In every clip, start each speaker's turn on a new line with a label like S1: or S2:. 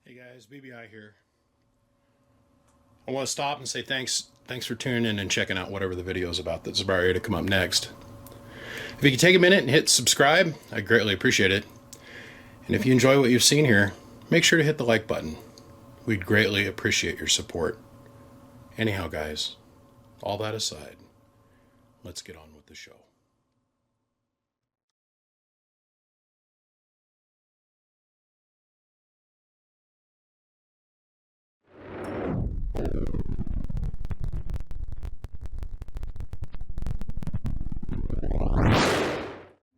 S1: Hey guys, BBI here. I want to stop and say thanks for tuning in and checking out whatever the video is about that's about ready to come up next. If you could take a minute and hit subscribe, I'd greatly appreciate it. And if you enjoy what you've seen here, make sure to hit the like button. We'd greatly appreciate your support. Anyhow, guys, all that aside, let's get on with the show.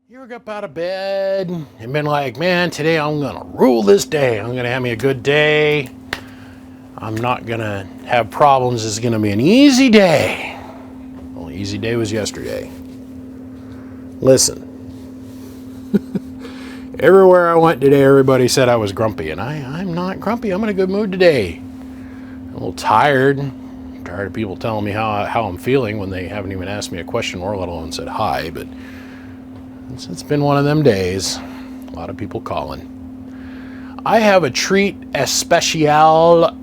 S1: You ever got up out of bed and been like, man, today I'm gonna rule this day. I'm gonna have me a good day. I'm not gonna have problems. It's gonna be an easy day. Well, easy day was yesterday. Listen. Everywhere I went today, everybody said I was grumpy, and I'm not grumpy. I'm in a good mood today. I'm a little tired. I'm tired of people telling me how I'm feeling when they haven't even asked me a question or let alone said hi, but it's been one of them days. A lot of people calling. I have a treat especial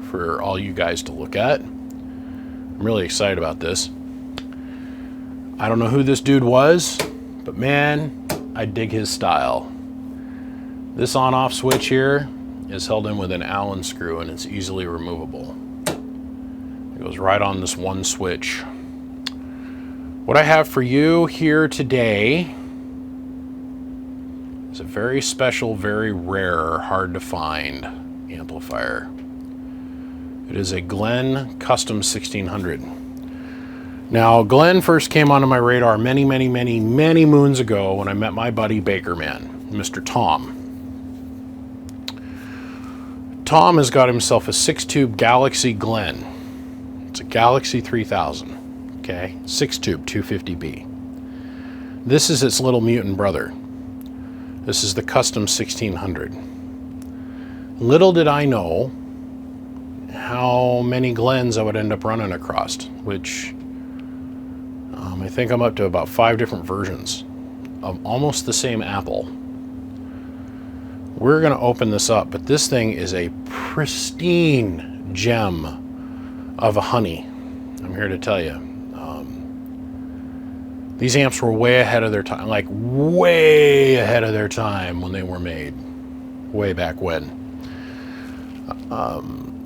S1: for all you guys to look at. I'm really excited about this. I don't know who this dude was, but man, I dig his style. This on-off switch here is held in with an Allen screw and it's easily removable. It goes right on this one switch. What I have for you here today is a very special, very rare, hard to find amplifier. It is a Glen Custom-1600. Now, Glen first came onto my radar many moons ago when I met my buddy Bakerman, Mr. Tom. Tom has got himself a 6-tube Galaxy Glen. It's a Galaxy 3000. Okay, 6-tube 250B. This is its little mutant brother. This is the Custom-1600. Little did I know how many Glens I would end up running across, which I think I'm up to about 5 different versions of almost the same apple. We're going to open this up, but this thing is a pristine gem of a honey. I'm here to tell you. These amps were way ahead of their time, like way ahead of their time when they were made, way back when.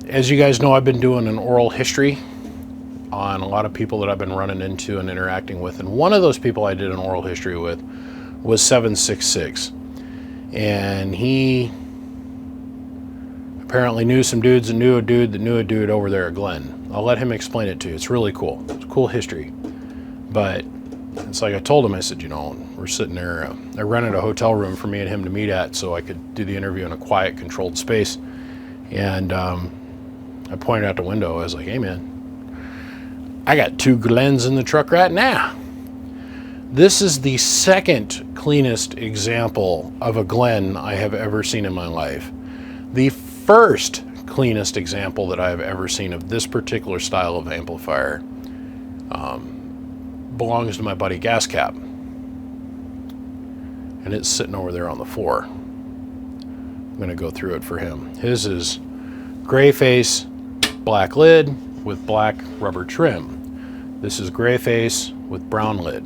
S1: As you guys know, I've been doing an oral history on a lot of people that I've been running into and interacting with, and one of those people I did an oral history with was 766, and he apparently knew some dudes and knew a dude that knew a dude over there at Glen. I'll let him explain it to you. It's really cool. It's a cool history, but it's like I told him, I said, you know, we're sitting there, I rented a hotel room for me and him to meet at so I could do the interview in a quiet, controlled space. And I pointed out the window. I was like, hey, man, I got 2 Glens in the truck right now. This is the second cleanest example of a Glen I have ever seen in my life. The first cleanest example that I have ever seen of this particular style of amplifier belongs to my buddy Gas Cap, and it's sitting over there on the floor. I'm going to go through it for him. His is gray face, black lid with black rubber trim. This is gray face with brown lid.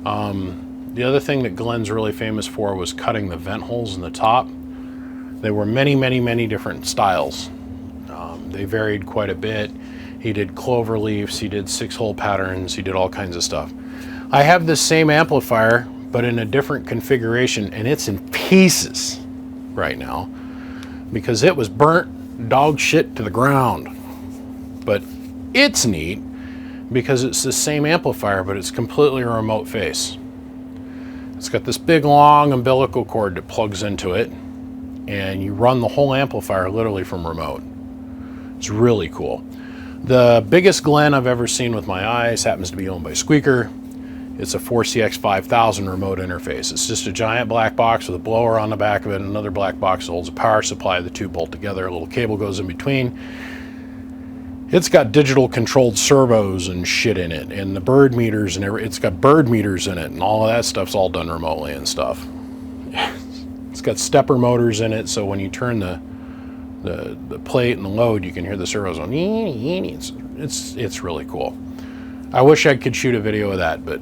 S1: The other thing that Glen's really famous for was cutting the vent holes in the top. There were many different styles. They varied quite a bit. He did clover leaves, he did 6-hole patterns, he did all kinds of stuff. I have this same amplifier, but in a different configuration, and it's in pieces right now because it was burnt dog shit to the ground. But it's neat because it's the same amplifier, but it's completely a remote face. It's got this big long umbilical cord that plugs into it, and you run the whole amplifier literally from remote. It's really cool. The biggest Glen I've ever seen with my eyes happens to be owned by Squeaker. It's a 4CX 5000 remote interface. It's just a giant black box with a blower on the back of it, and another black box that holds a power supply. The 2 bolt together, a little cable goes in between. It's got digital controlled servos and shit in it, and the bird meters and it's got bird meters in it, and all of that stuff's all done remotely and stuff. It's got stepper motors in it, so when you turn the plate and the load, you can hear the servos on. It's really cool. I wish I could shoot a video of that, but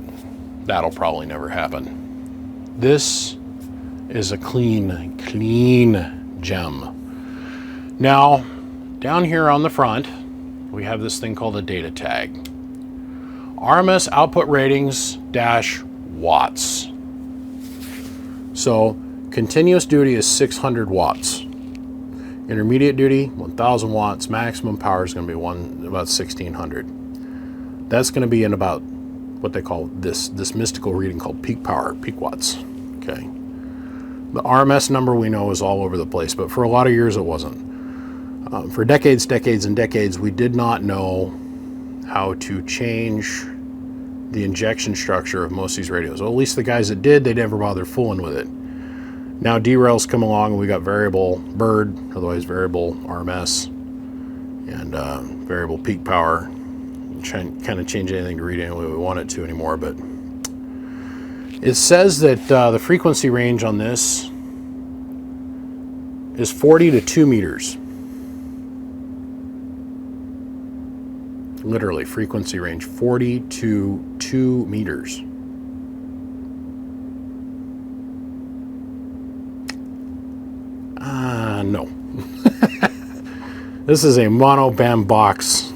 S1: that'll probably never happen. This is a clean gem. Now, down here on the front, we have this thing called a data tag. RMS output ratings dash watts. So continuous duty is 600 watts. Intermediate duty, 1000 watts. Maximum power is going to be about 1600. That's going to be in about what they call this mystical reading called peak power, peak watts. Okay. The RMS number we know is all over the place, but for a lot of years it wasn't. For decades, and decades, we did not know how to change the injection structure of most of these radios. Well, at least the guys that did, they never bothered fooling with it. Now derails come along and we got variable bird, otherwise variable RMS, and variable peak power. Kind of change anything to read any way we want it to anymore, but it says that the frequency range on this is 40 to 2 meters. Literally, frequency range 40 to 2 meters. No. This is a mono BAM box.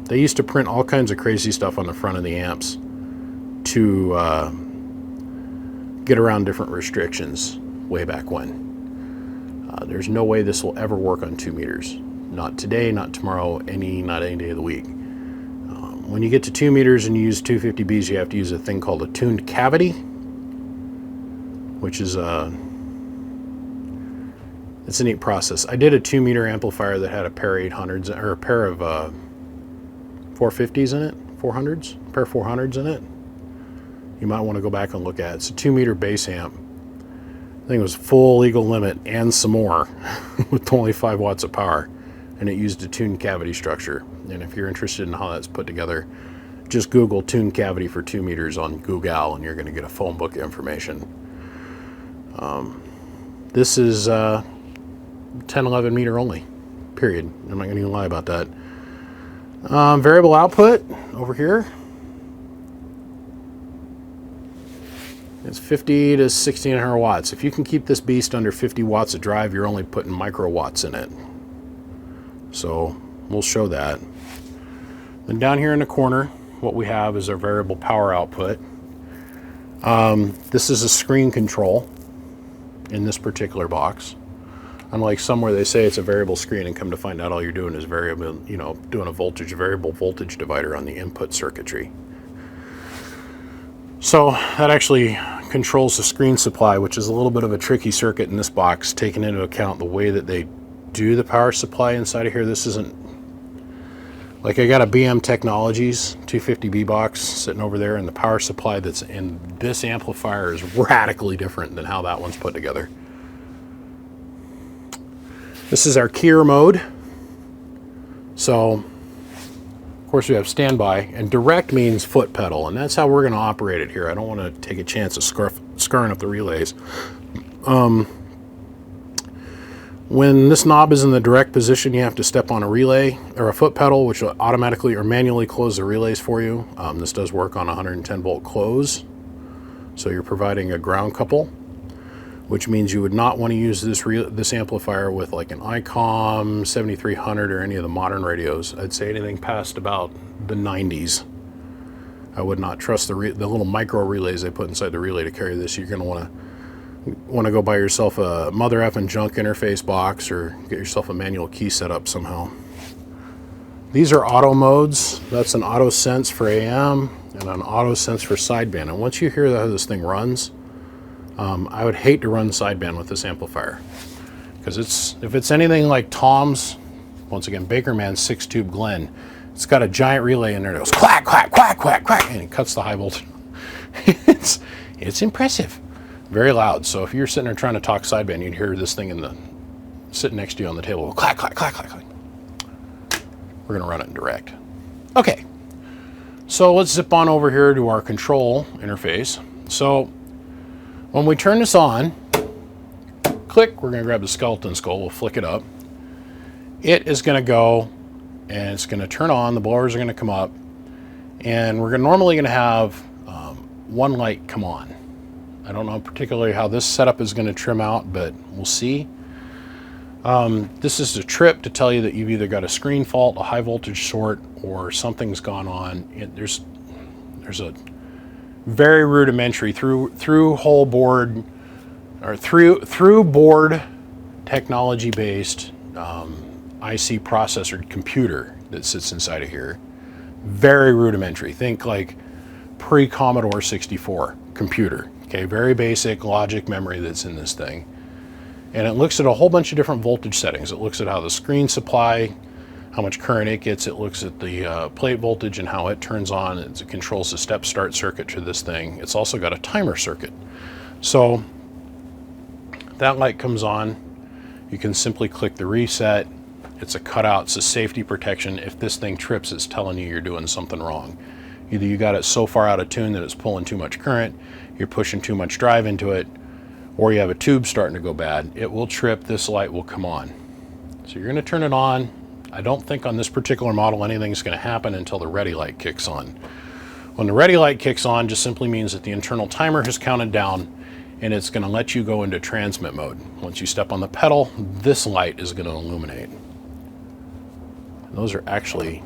S1: They used to print all kinds of crazy stuff on the front of the amps to get around different restrictions way back when. There's no way this will ever work on 2 meters. Not today, not tomorrow, not any day of the week. When you get to 2 meters and you use 250Bs, you have to use a thing called a tuned cavity, which is it's a neat process. I did a 2 meter amplifier that had a pair of 800s or a pair of 450s in it, 400s, a pair of 400s in it. You might want to go back and look at it. It's a 2 meter bass amp. I think it was full legal limit and some more with only 5 watts of power. And it used a tuned cavity structure. And if you're interested in how that's put together, just Google tuned cavity for 2 meters on Google and you're going to get a phone book of information. This is 10-11 meter only, period. I'm not going to even lie about that. Variable output over here. It's 50 to 1600 watts. If you can keep this beast under 50 watts of drive, you're only putting microwatts in it. So we'll show that. Then down here in the corner, what we have is our variable power output. This is a screen control in this particular box. Unlike somewhere they say it's a variable screen and come to find out all you're doing is variable, doing a variable voltage divider on the input circuitry. So that actually controls the screen supply, which is a little bit of a tricky circuit in this box, taking into account the way that they do the power supply inside of here. This isn't like I got a BM Technologies 250B box sitting over there, and the power supply that's in this amplifier is radically different than how that one's put together. This is our keyer mode. So, of course, we have standby, and direct means foot pedal, and that's how we're going to operate it here. I don't want to take a chance of scarring up the relays. When this knob is in the direct position, you have to step on a relay or a foot pedal, which will automatically or manually close the relays for you. This does work on 110 volt close, so you're providing a ground couple, which means you would not want to use this amplifier with like an ICOM 7300 or any of the modern radios. I'd say anything past about the 90s. I would not trust the little micro relays they put inside the relay to carry this. You're going to want to go buy yourself a mother effing junk interface box or get yourself a manual key set up somehow. These are auto modes. That's an auto sense for AM and an auto sense for sideband. And once you hear how this thing runs, I would hate to run sideband with this amplifier, because if it's anything like Tom's, once again, Bakerman's 6-tube Glen, it's got a giant relay in there that goes quack, quack, quack, quack, quack, and it cuts the high voltage. It's impressive. Very loud. So if you're sitting there trying to talk sideband, you'd hear this thing sitting next to you on the table, clack, clack, clack, clack, clack. We're going to run it in direct. Okay. So let's zip on over here to our control interface. So when we turn this on, click, we're going to grab the skeleton skull, we'll flick it up. It is going to go and it's going to turn on, the blowers are going to come up, and we're normally going to have one light come on. I don't know particularly how this setup is going to trim out, but we'll see. This is a trip to tell you that you've either got a screen fault, a high voltage short, or something's gone on. There's a very rudimentary through whole board or through board technology based IC processor computer that sits inside of here. Very rudimentary. Think like pre-Commodore 64 computer. Okay, very basic logic memory that's in this thing. And it looks at a whole bunch of different voltage settings. It looks at how the screen supply, how much current it gets. It looks at the plate voltage and how it turns on. It controls the step start circuit to this thing. It's also got a timer circuit. So that light comes on. You can simply click the reset. It's a cutout, it's a safety protection. If this thing trips, it's telling you you're doing something wrong. Either you got it so far out of tune that it's pulling too much current, you're pushing too much drive into it, or you have a tube starting to go bad. It will trip, this light will come on. So you're gonna turn it on. I don't think on this particular model anything's gonna happen until the ready light kicks on. When the ready light kicks on, just simply means that the internal timer has counted down and it's gonna let you go into transmit mode. Once you step on the pedal, this light is gonna illuminate. Those are actually,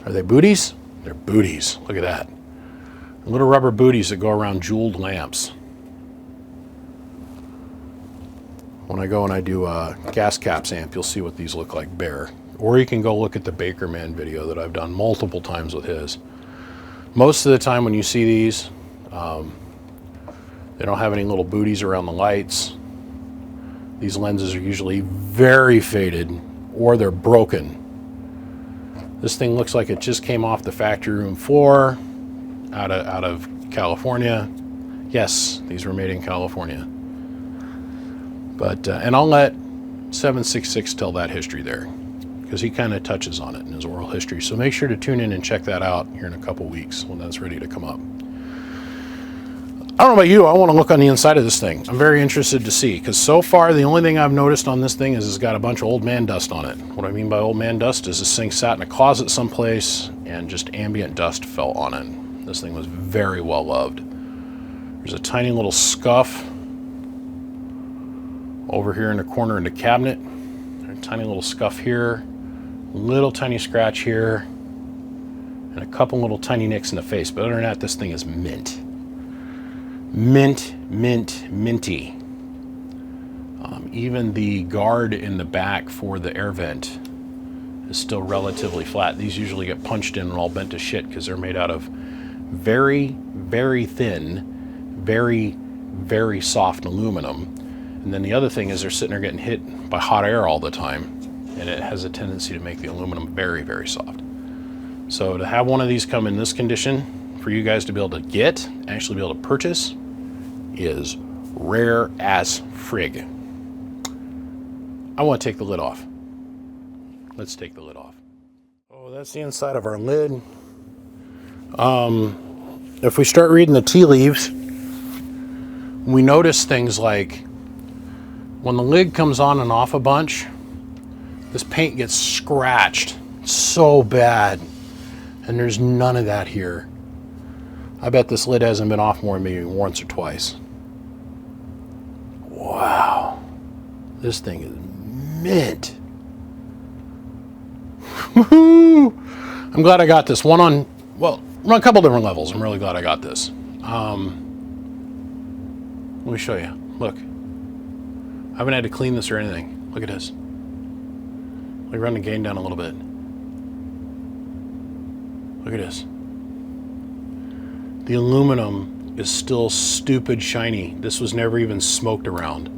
S1: are they booties? They're booties, look at that. Little rubber booties that go around jeweled lamps. When I go and I do a gas caps amp, you'll see what these look like bare. Or you can go look at the Bakerman video that I've done multiple times with his. Most of the time when you see these, they don't have any little booties around the lights. These lenses are usually very faded or they're broken. This thing looks like it just came off the factory room floor out of California. Yes, these were made in California. But, and I'll let 766 tell that history there because he kind of touches on it in his oral history. So make sure to tune in and check that out here in a couple weeks when that's ready to come up. I don't know about you, I want to look on the inside of this thing. I'm very interested to see, because so far the only thing I've noticed on this thing is it's got a bunch of old man dust on it. What I mean by old man dust is this thing sat in a closet someplace and just ambient dust fell on it. This thing was very well loved. There's a tiny little scuff over here in the corner in the cabinet. A tiny little scuff here, little tiny scratch here, and a couple little tiny nicks in the face. But other than that, this thing is mint. Mint, mint, minty. Even the guard in the back for the air vent is still relatively flat. These usually get punched in and all bent to shit because they're made out of very, very thin, very, very soft aluminum. And then the other thing is they're sitting there getting hit by hot air all the time, and it has a tendency to make the aluminum very, very soft. So to have one of these come in this condition, for you guys to be able to get, actually be able to purchase, is rare as frig. I want to take the lid off. Let's take the lid off. Oh, that's the inside of our lid. If we start reading the tea leaves, we notice things like when the lid comes on and off a bunch, this paint gets scratched so bad, and there's none of that here. I bet this lid hasn't been off more than maybe once or twice. Wow, this thing is mint. I'm glad I got this one on, well, on a couple different levels. I'm really glad I got this. Let me show you. Look, I haven't had to clean this or anything. Look at this. Let me run the gain down a little bit. Look at this. The aluminum is still stupid shiny. This was never even smoked around.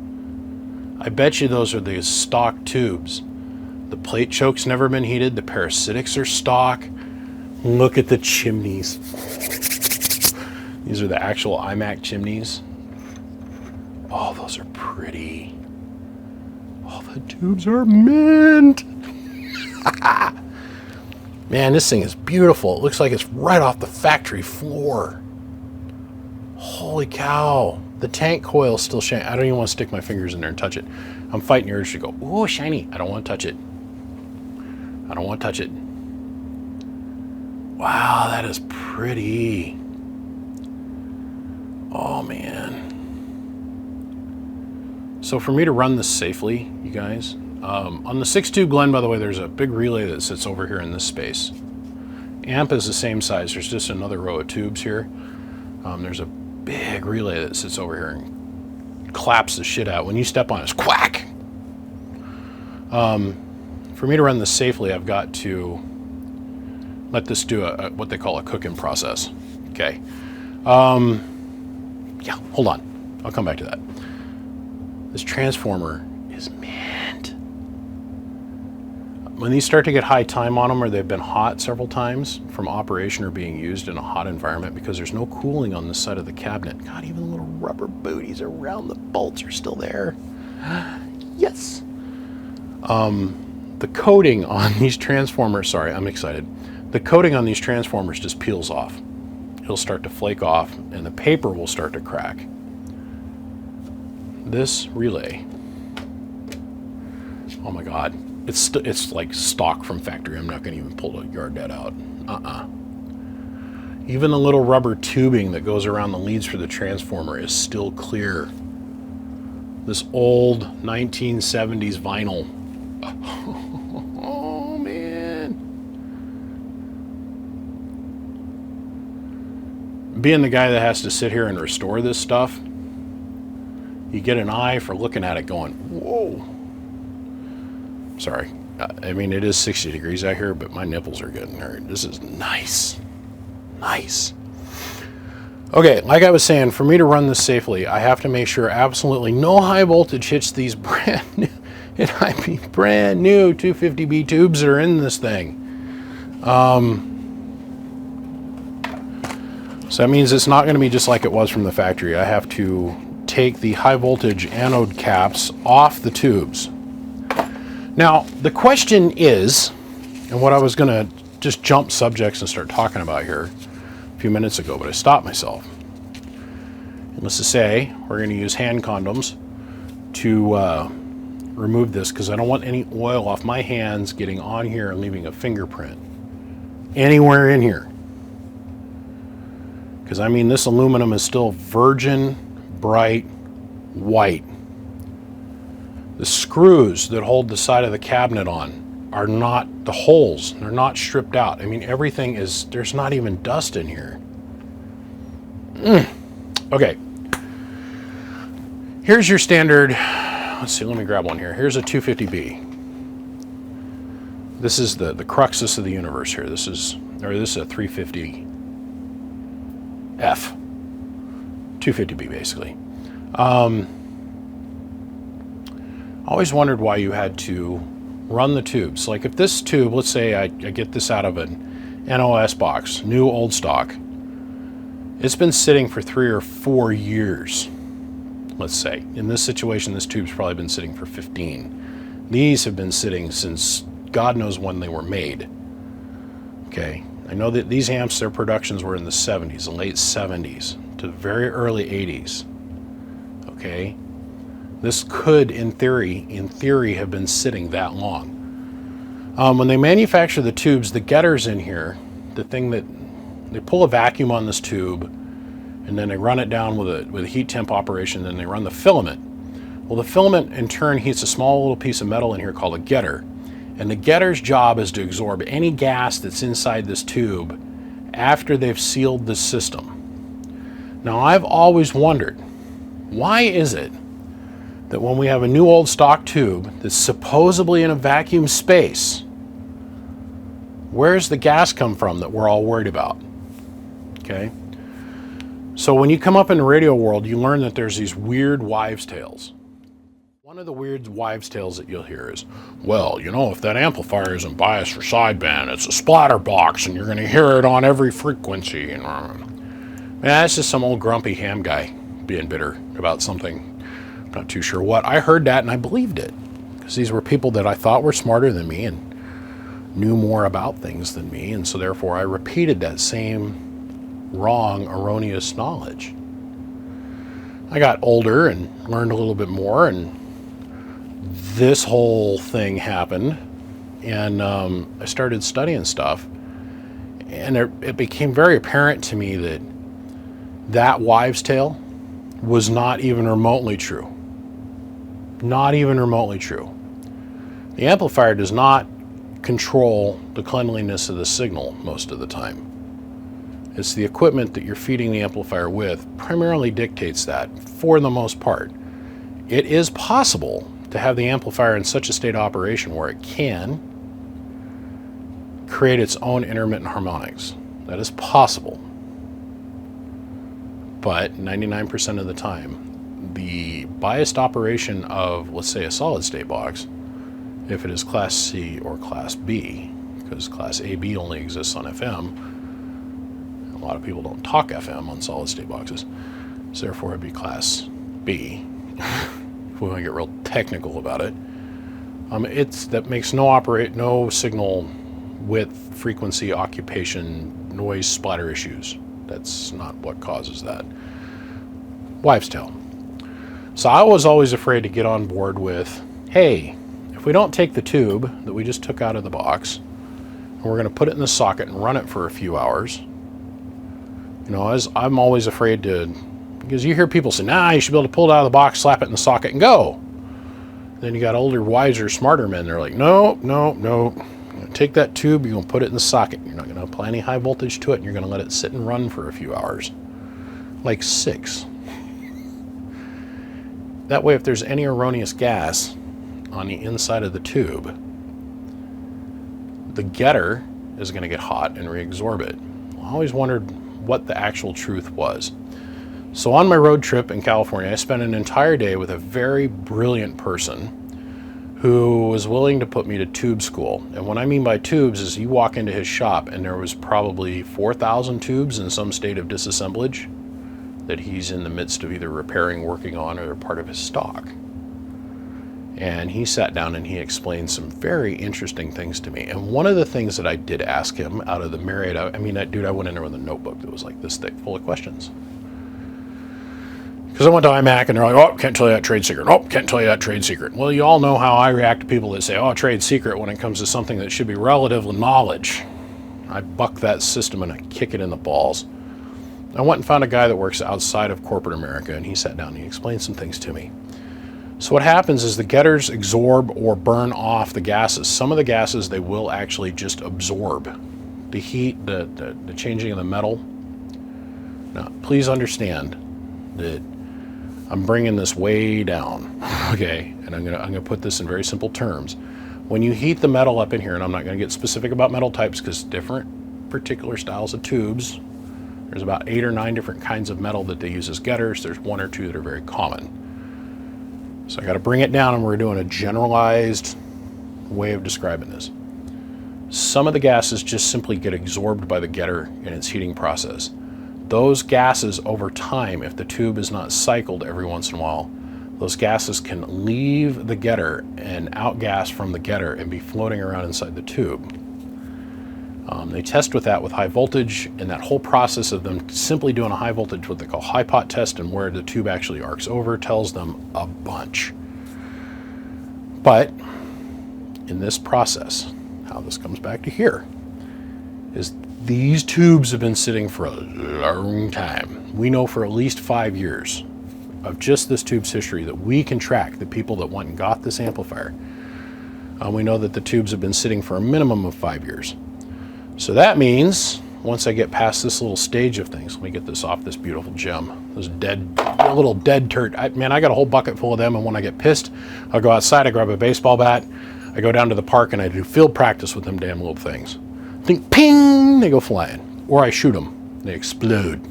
S1: I bet you those are the stock tubes. The plate choke's never been heated. The parasitics are stock. Look at the chimneys. These are the actual iMac chimneys. Oh, those are pretty. Oh, the tubes are mint. Man, this thing is beautiful. It looks like it's right off the factory floor. Holy cow. The tank coil's still shiny. I don't even want to stick my fingers in there and touch it. I'm fighting the urge to go, ooh, shiny. I don't want to touch it. I don't want to touch it. Wow, that is pretty. Oh, man. So for me to run this safely, you guys, on the 6-tube Glen, by the way, there's a big relay that sits over here in this space. Amp is the same size. There's just another row of tubes here. There's a big relay that sits over here and claps the shit out. When you step on it, it's quack. For me to run this safely, I've got to let this do what they call a cooking process. Okay. Yeah, hold on. I'll come back to that. This transformer is mint. When these start to get high time on them, or they've been hot several times from operation or being used in a hot environment, because there's no cooling on this side of the cabinet. God, even the little rubber booties around the bolts are still there. Yes. The coating on these transformers, sorry, I'm excited. The coating on these transformers just peels off. It'll start to flake off and the paper will start to crack. This relay, oh my God, it's like stock from factory. I'm not gonna even pull the yard net out. Even the little rubber tubing that goes around the leads for the transformer is still clear. This old 1970s vinyl. Oh man. Being the guy that has to sit here and restore this stuff, you get an eye for looking at it going, whoa. Sorry. I mean, it is 60 degrees out here, but my nipples are getting hurt. This is nice. Nice. Okay, like I was saying, for me to run this safely, I have to make sure absolutely no high voltage hits these brand new, and I mean brand new 250B tubes that are in this thing. So that means it's not going to be just like it was from the factory. I have to take the high voltage anode caps off the tubes. Now, the question is, and what I was going to just jump subjects and start talking about here a few minutes ago, but I stopped myself. And let's just say we're going to use hand condoms to remove this, because I don't want any oil off my hands getting on here and leaving a fingerprint anywhere in here. Because I mean, this aluminum is still virgin, bright white. The screws that hold the side of the cabinet on are not the holes. They're not stripped out. I mean, everything is, there's not even dust in here. Okay. Here's your standard, let's see, let me grab one here. Here's a 250B. This is the cruxus of the universe here. This is a 350F. 250B basically. Always wondered why you had to run the tubes. Like if this tube, let's say I get this out of an NOS box, new old stock. It's been sitting for 3 or 4 years, let's say. In this situation, this tube's probably been sitting for 15. These have been sitting since God knows when they were made. Okay, I know that these amps, their productions were in the 70s, the late 70s to the very early 80s. Okay. This could, in theory, have been sitting that long. When they manufacture the tubes, the getters in here, the thing that they pull a vacuum on this tube, and then they run it down with a heat temp operation, then they run the filament. Well, the filament in turn heats a small little piece of metal in here called a getter, and the getter's job is to absorb any gas that's inside this tube after they've sealed the system. Now, I've always wondered, why is it that when we have a new old stock tube that's supposedly in a vacuum space, where's the gas come from that we're all worried about? Okay. So when you come up in the radio world, you learn that there's these weird wives' tales. One of the weird wives' tales that you'll hear is, well, you know, if that amplifier isn't biased for sideband, it's a splatter box and you're going to hear it on every frequency. Man, that's just some old grumpy ham guy being bitter about something. Not too sure what. I heard that and I believed it, because these were people that I thought were smarter than me and knew more about things than me, and so therefore I repeated that same wrong, erroneous knowledge. I got older and learned a little bit more, and this whole thing happened, and I started studying stuff, and it became very apparent to me that that wives' tale was not even remotely true. Not even remotely true. The amplifier does not control the cleanliness of the signal most of the time. It's the equipment that you're feeding the amplifier with primarily dictates that, for the most part. It is possible to have the amplifier in such a state of operation where it can create its own intermittent harmonics. That is possible. But 99% of the time, the biased operation of, let's say, a solid state box, if it is Class C or Class B, because Class AB only exists on FM, a lot of people don't talk FM on solid state boxes, so therefore it'd be Class B, if we want to get real technical about it. That makes no signal width, frequency, occupation, noise, splatter issues. That's not what causes that. Wives' tale. So I was always afraid to get on board with, hey, if we don't take the tube that we just took out of the box, and we're going to put it in the socket and run it for a few hours, I'm always afraid to, because you hear people say, nah, you should be able to pull it out of the box, slap it in the socket, and go. Then you got older, wiser, smarter men. They're like, no. You're going to take that tube, you're going to put it in the socket. You're not going to apply any high voltage to it, and you're going to let it sit and run for a few hours. Like 6. That way, if there's any erroneous gas on the inside of the tube, the getter is going to get hot and reabsorb it. I always wondered what the actual truth was. So on my road trip in California, I spent an entire day with a very brilliant person who was willing to put me to tube school. And what I mean by tubes is you walk into his shop and there was probably 4,000 tubes in some state of disassemblage that he's in the midst of either repairing, working on, or part of his stock. And he sat down and he explained some very interesting things to me. And one of the things that I did ask him out of the myriad, I went in there with a notebook that was like this thick, full of questions. Because I went to iMac and they're like, oh, can't tell you that trade secret. Oh, can't tell you that trade secret. Well, you all know how I react to people that say, oh, trade secret, when it comes to something that should be relative knowledge. I buck that system and I kick it in the balls. I went and found a guy that works outside of corporate America, and he sat down and he explained some things to me. So what happens is the getters absorb or burn off the gases. Some of the gases they will actually just absorb. The heat, the changing of the metal. Now, please understand that I'm bringing this way down, okay? And I'm gonna put this in very simple terms. When you heat the metal up in here, and I'm not gonna get specific about metal types because different particular styles of tubes, there's about 8 or 9 different kinds of metal that they use as getters. There's 1 or 2 that are very common. So I got to bring it down, and we're doing a generalized way of describing this. Some of the gases just simply get absorbed by the getter in its heating process. Those gases over time, if the tube is not cycled every once in a while, those gases can leave the getter and outgas from the getter and be floating around inside the tube. They test with that with high voltage, and that whole process of them simply doing a high voltage, what they call high pot test, and where the tube actually arcs over, tells them a bunch. But in this process, how this comes back to here, is these tubes have been sitting for a long time. We know for at least 5 years of just this tube's history that we can track the people that went and got this amplifier. We know that the tubes have been sitting for a minimum of 5 years. So that means once I get past this little stage of things, let me get this off this beautiful gem. Those little dead turd. I got a whole bucket full of them, and when I get pissed, I'll go outside, I grab a baseball bat, I go down to the park, and I do field practice with them damn little things. Think, ping, they go flying. Or I shoot them, they explode.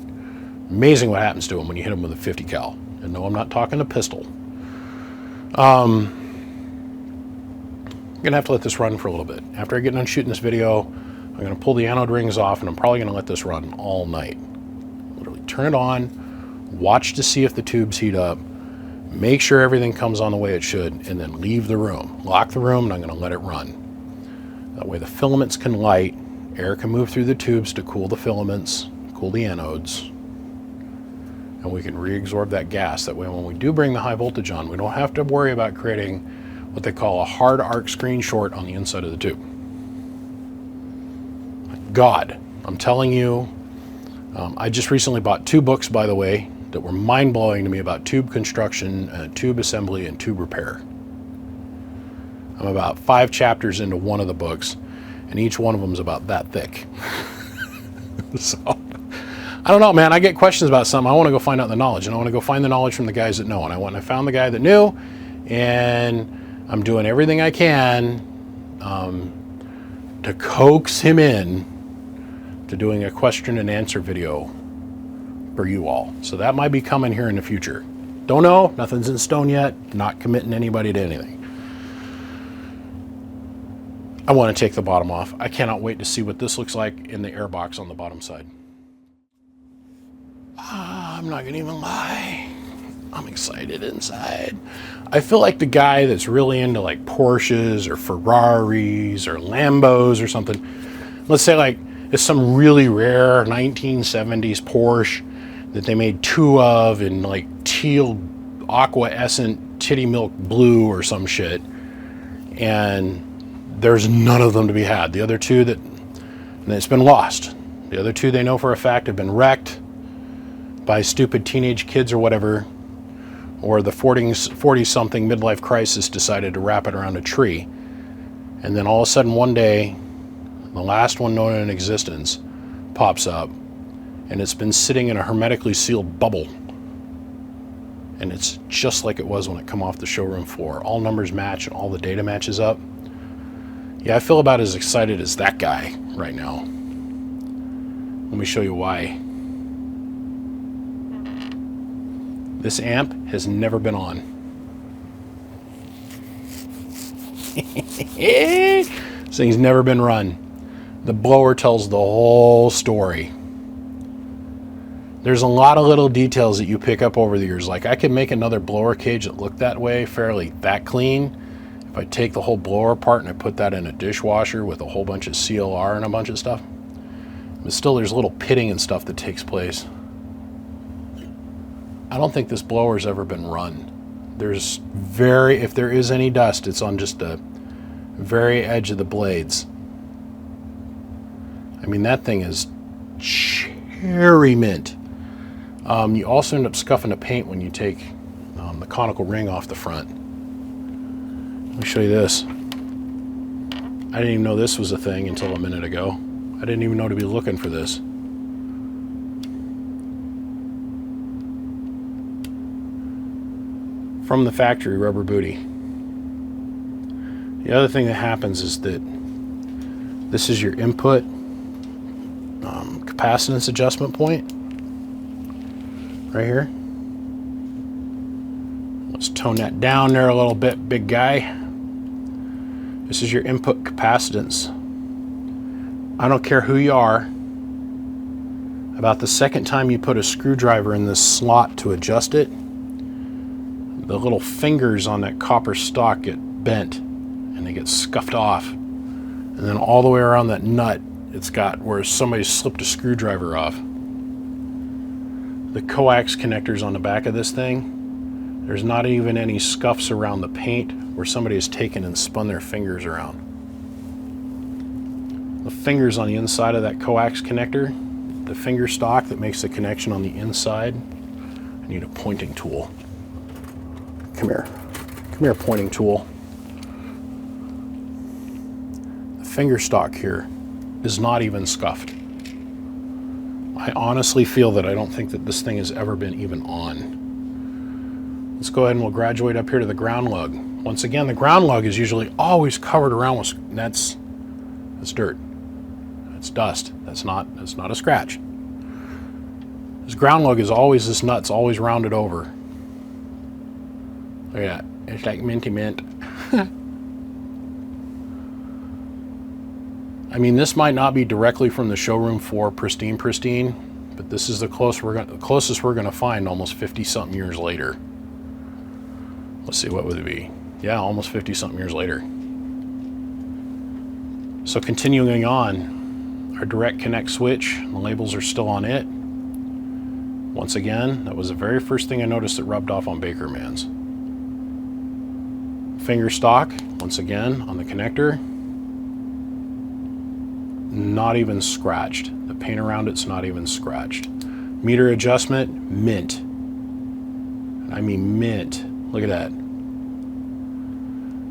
S1: Amazing what happens to them when you hit them with a 50 cal. And no, I'm not talking a pistol. I'm gonna have to let this run for a little bit. After I get done shooting this video, I'm going to pull the anode rings off, and I'm probably going to let this run all night. Literally turn it on, watch to see if the tubes heat up, make sure everything comes on the way it should, and then leave the room. Lock the room, and I'm going to let it run. That way the filaments can light, air can move through the tubes to cool the filaments, cool the anodes. and we can reabsorb that gas. That way when we do bring the high voltage on, we don't have to worry about creating what they call a hard arc screen short on the inside of the tube. God, I'm telling you, I just recently bought 2 books, by the way, that were mind-blowing to me about tube construction, tube assembly, and tube repair. I'm about 5 chapters into one of the books, and each one of them is about that thick. So, I don't know, man. I get questions about something. I want to go find out the knowledge, and I want to go find the knowledge from the guys that know. And I found the guy that knew, and I'm doing everything I can to coax him in to doing a question and answer video for you all. So that might be coming here in the future. Don't know, nothing's in stone yet, not committing anybody to anything. I want to take the bottom off. I cannot wait to see what this looks like in the air box on the bottom side. I'm not gonna even lie, I'm excited inside. I feel like the guy that's really into like Porsches or Ferraris or Lambos or something. Let's say like it's some really rare 1970s Porsche that they made 2 of in like teal aquaescent titty milk blue or some shit, and there's none of them to be had. The other 2 it's been lost. The other 2 they know for a fact have been wrecked by stupid teenage kids or whatever, or the 40-something midlife crisis decided to wrap it around a tree, and then all of a sudden one day the last one known in existence pops up, and it's been sitting in a hermetically sealed bubble, and it's just like it was when it come off the showroom floor. All numbers match and all the data matches up. Yeah, I feel about as excited as that guy right now. Let me show you why. This amp has never been on. This thing's never been run. The blower tells the whole story. There's a lot of little details that you pick up over the years. Like I could make another blower cage that looked that way, fairly that clean. If I take the whole blower apart and I put that in a dishwasher with a whole bunch of CLR and a bunch of stuff. But still there's little pitting and stuff that takes place. I don't think this blower's ever been run. If there is any dust, it's on just the very edge of the blades. I mean, that thing is cherry mint. You also end up scuffing the paint when you take the conical ring off the front. Let me show you this. I didn't even know this was a thing until a minute ago. I didn't even know to be looking for this. From the factory rubber booty. The other thing that happens is that this is your input capacitance adjustment point right here. Let's tone that down there a little bit, big guy. This is your input capacitance. I don't care who you are. About the second time you put a screwdriver in this slot to adjust it, the little fingers on that copper stock get bent and they get scuffed off. And then all the way around that nut, it's got where somebody slipped a screwdriver off. The coax connectors on the back of this thing, there's not even any scuffs around the paint where somebody has taken and spun their fingers around. The fingers on the inside of that coax connector, the finger stock that makes the connection on the inside, I need a pointing tool. Come here. Come here, pointing tool. The finger stock here is not even scuffed. I honestly feel that I don't think that this thing has ever been even on. Let's go ahead and we'll graduate up here to the ground lug. Once again, the ground lug is usually always covered around with, that's dirt. That's dust. That's not a scratch. This ground lug is always, this nut's always rounded over. Look at that. It's like minty mint. I mean, this might not be directly from the showroom floor, pristine, but this is the closest we're gonna find almost 50-something years later. Let's see, what would it be? Yeah, almost 50-something years later. So continuing on, our direct connect switch, the labels are still on it. Once again, that was the very first thing I noticed that rubbed off on Bakerman's. Finger stock, once again, on the connector. Not even scratched. The paint around it's not even scratched. Meter adjustment, mint. I mean mint. Look at that.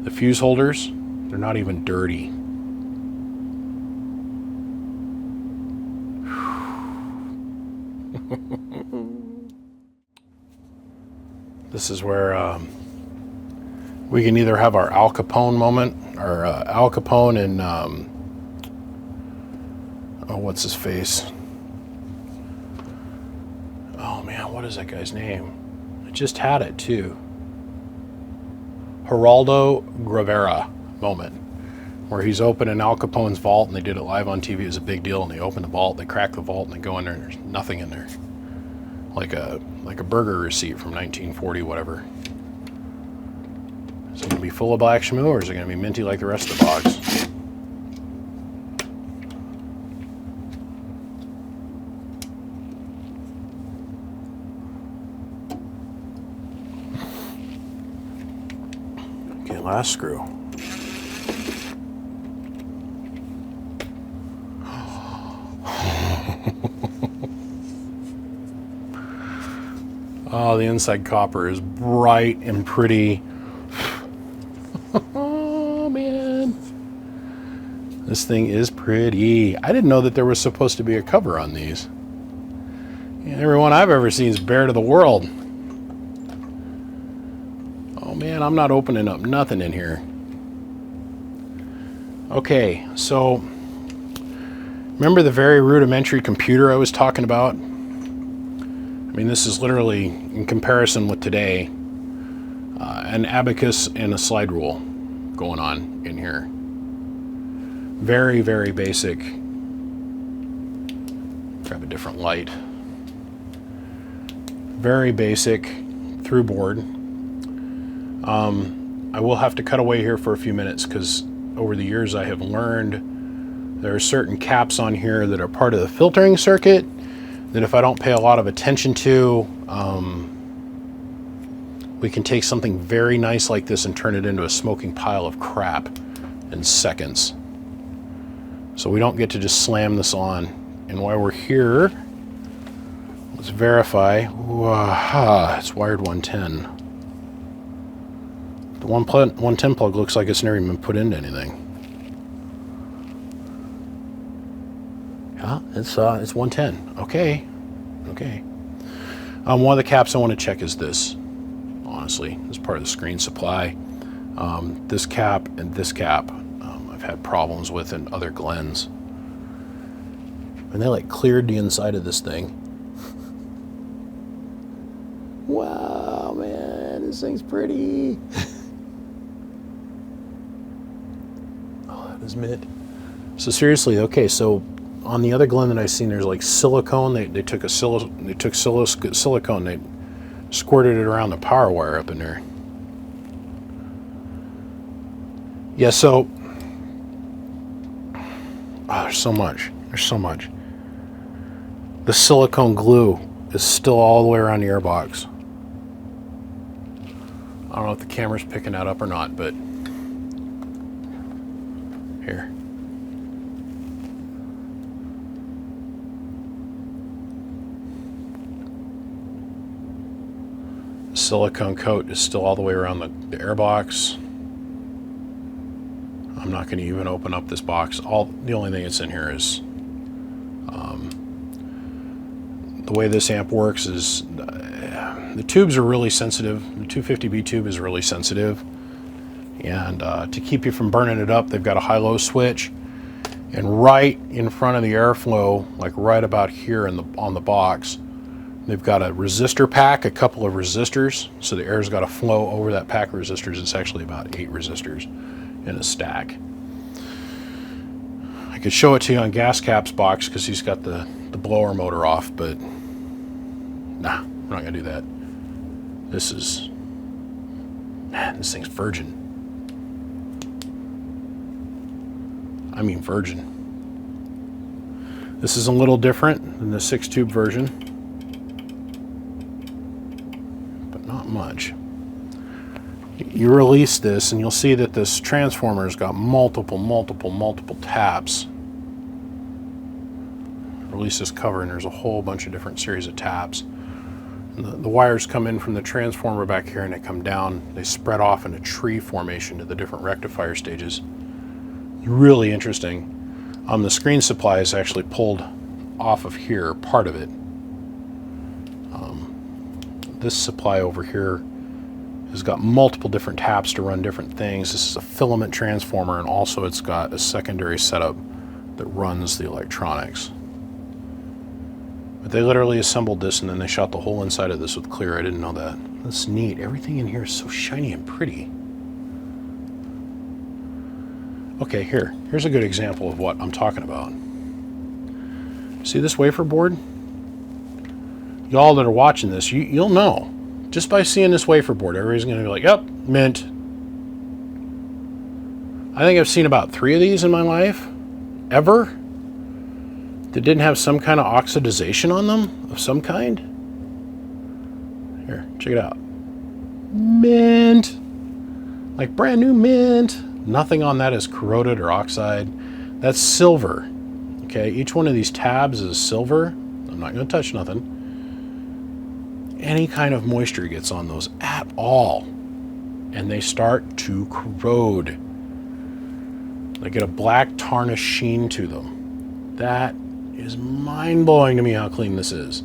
S1: The fuse holders, they're not even dirty. This is where we can either have our Al Capone moment, or Al Capone and oh, what's his face? Oh man, what is that guy's name? I just had it too. Geraldo Gravera moment, where he's opening Al Capone's vault, and they did it live on TV. It was a big deal, and they open the vault, they crack the vault, and they go in there, and there's nothing in there, like a burger receipt from 1940, whatever. Is it going to be full of black schmoo, or is it going to be minty like the rest of the box? Okay, last screw. Oh, the inside copper is bright and pretty. Oh man, this thing is pretty. I didn't know that there was supposed to be a cover on these. Yeah, every one I've ever seen is bare to the world. Oh man, I'm not opening up nothing in here. Okay, so remember the very rudimentary computer I was talking about? I mean, this is literally, in comparison with today, an abacus and a slide rule going on in here. Very, very basic. Grab a different light. Very basic through board. I will have to cut away here for a few minutes because over the years I have learned there are certain caps on here that are part of the filtering circuit that if I don't pay a lot of attention to, we can take something very nice like this and turn it into a smoking pile of crap in seconds. So we don't get to just slam this on. And while we're here, let's verify. It's wired 110. The 110 plug looks like it's never even been put into anything. Yeah, it's 110. Okay. One of the caps I want to check is this. Honestly, as part of the screen supply, this cap and this cap, I've had problems with in other Glens, and they like cleared the inside of this thing. Wow, man, this thing's pretty. Oh, that is mint. So seriously, okay, so on the other Glen that I've seen, there's like silicone. They took silicone, they squirted it around the power wire up in there. Yeah, so there's so much. The silicone glue is still all the way around the airbox. I don't know if the camera's picking that up or not, but here. Silicone coat is still all the way around the airbox. I'm not going to even open up this box. The only thing that's in here is the way this amp works is the tubes are really sensitive. The 250B tube is really sensitive, and to keep you from burning it up, they've got a high-low switch, and right in front of the airflow, like right about here on the box, they've got a resistor pack, a couple of resistors, so the air's got to flow over that pack of resistors. It's actually about 8 resistors in a stack. I could show it to you on Gas Cap's box because he's got the blower motor off, but nah, we're not gonna do that. This thing's virgin. I mean virgin. This is a little different than the 6-tube version. You release this and you'll see that this transformer's got multiple taps. Release this cover and there's a whole bunch of different series of taps. And the wires come in from the transformer back here and they come down. They spread off in a tree formation to the different rectifier stages. Really interesting. The screen supply is actually pulled off of here, part of it. This supply over here has got multiple different taps to run different things. This is a filament transformer, and also it's got a secondary setup that runs the electronics. But they literally assembled this and then they shot the whole inside of this with clear. I didn't know that. That's neat. Everything in here is so shiny and pretty. Okay, here's a good example of what I'm talking about. See this wafer board? Y'all that are watching this, you'll know. Just by seeing this wafer board, everybody's going to be like, yep, mint. I think I've seen about 3 of these in my life, ever, that didn't have some kind of oxidization on them of some kind. Here, check it out. Mint. Like brand new mint. Nothing on that is corroded or oxide. That's silver. Okay, each one of these tabs is silver. I'm not going to touch nothing. Any kind of moisture gets on those at all, and they start to corrode. They get a black tarnish sheen to them. That is mind-blowing to me how clean this is.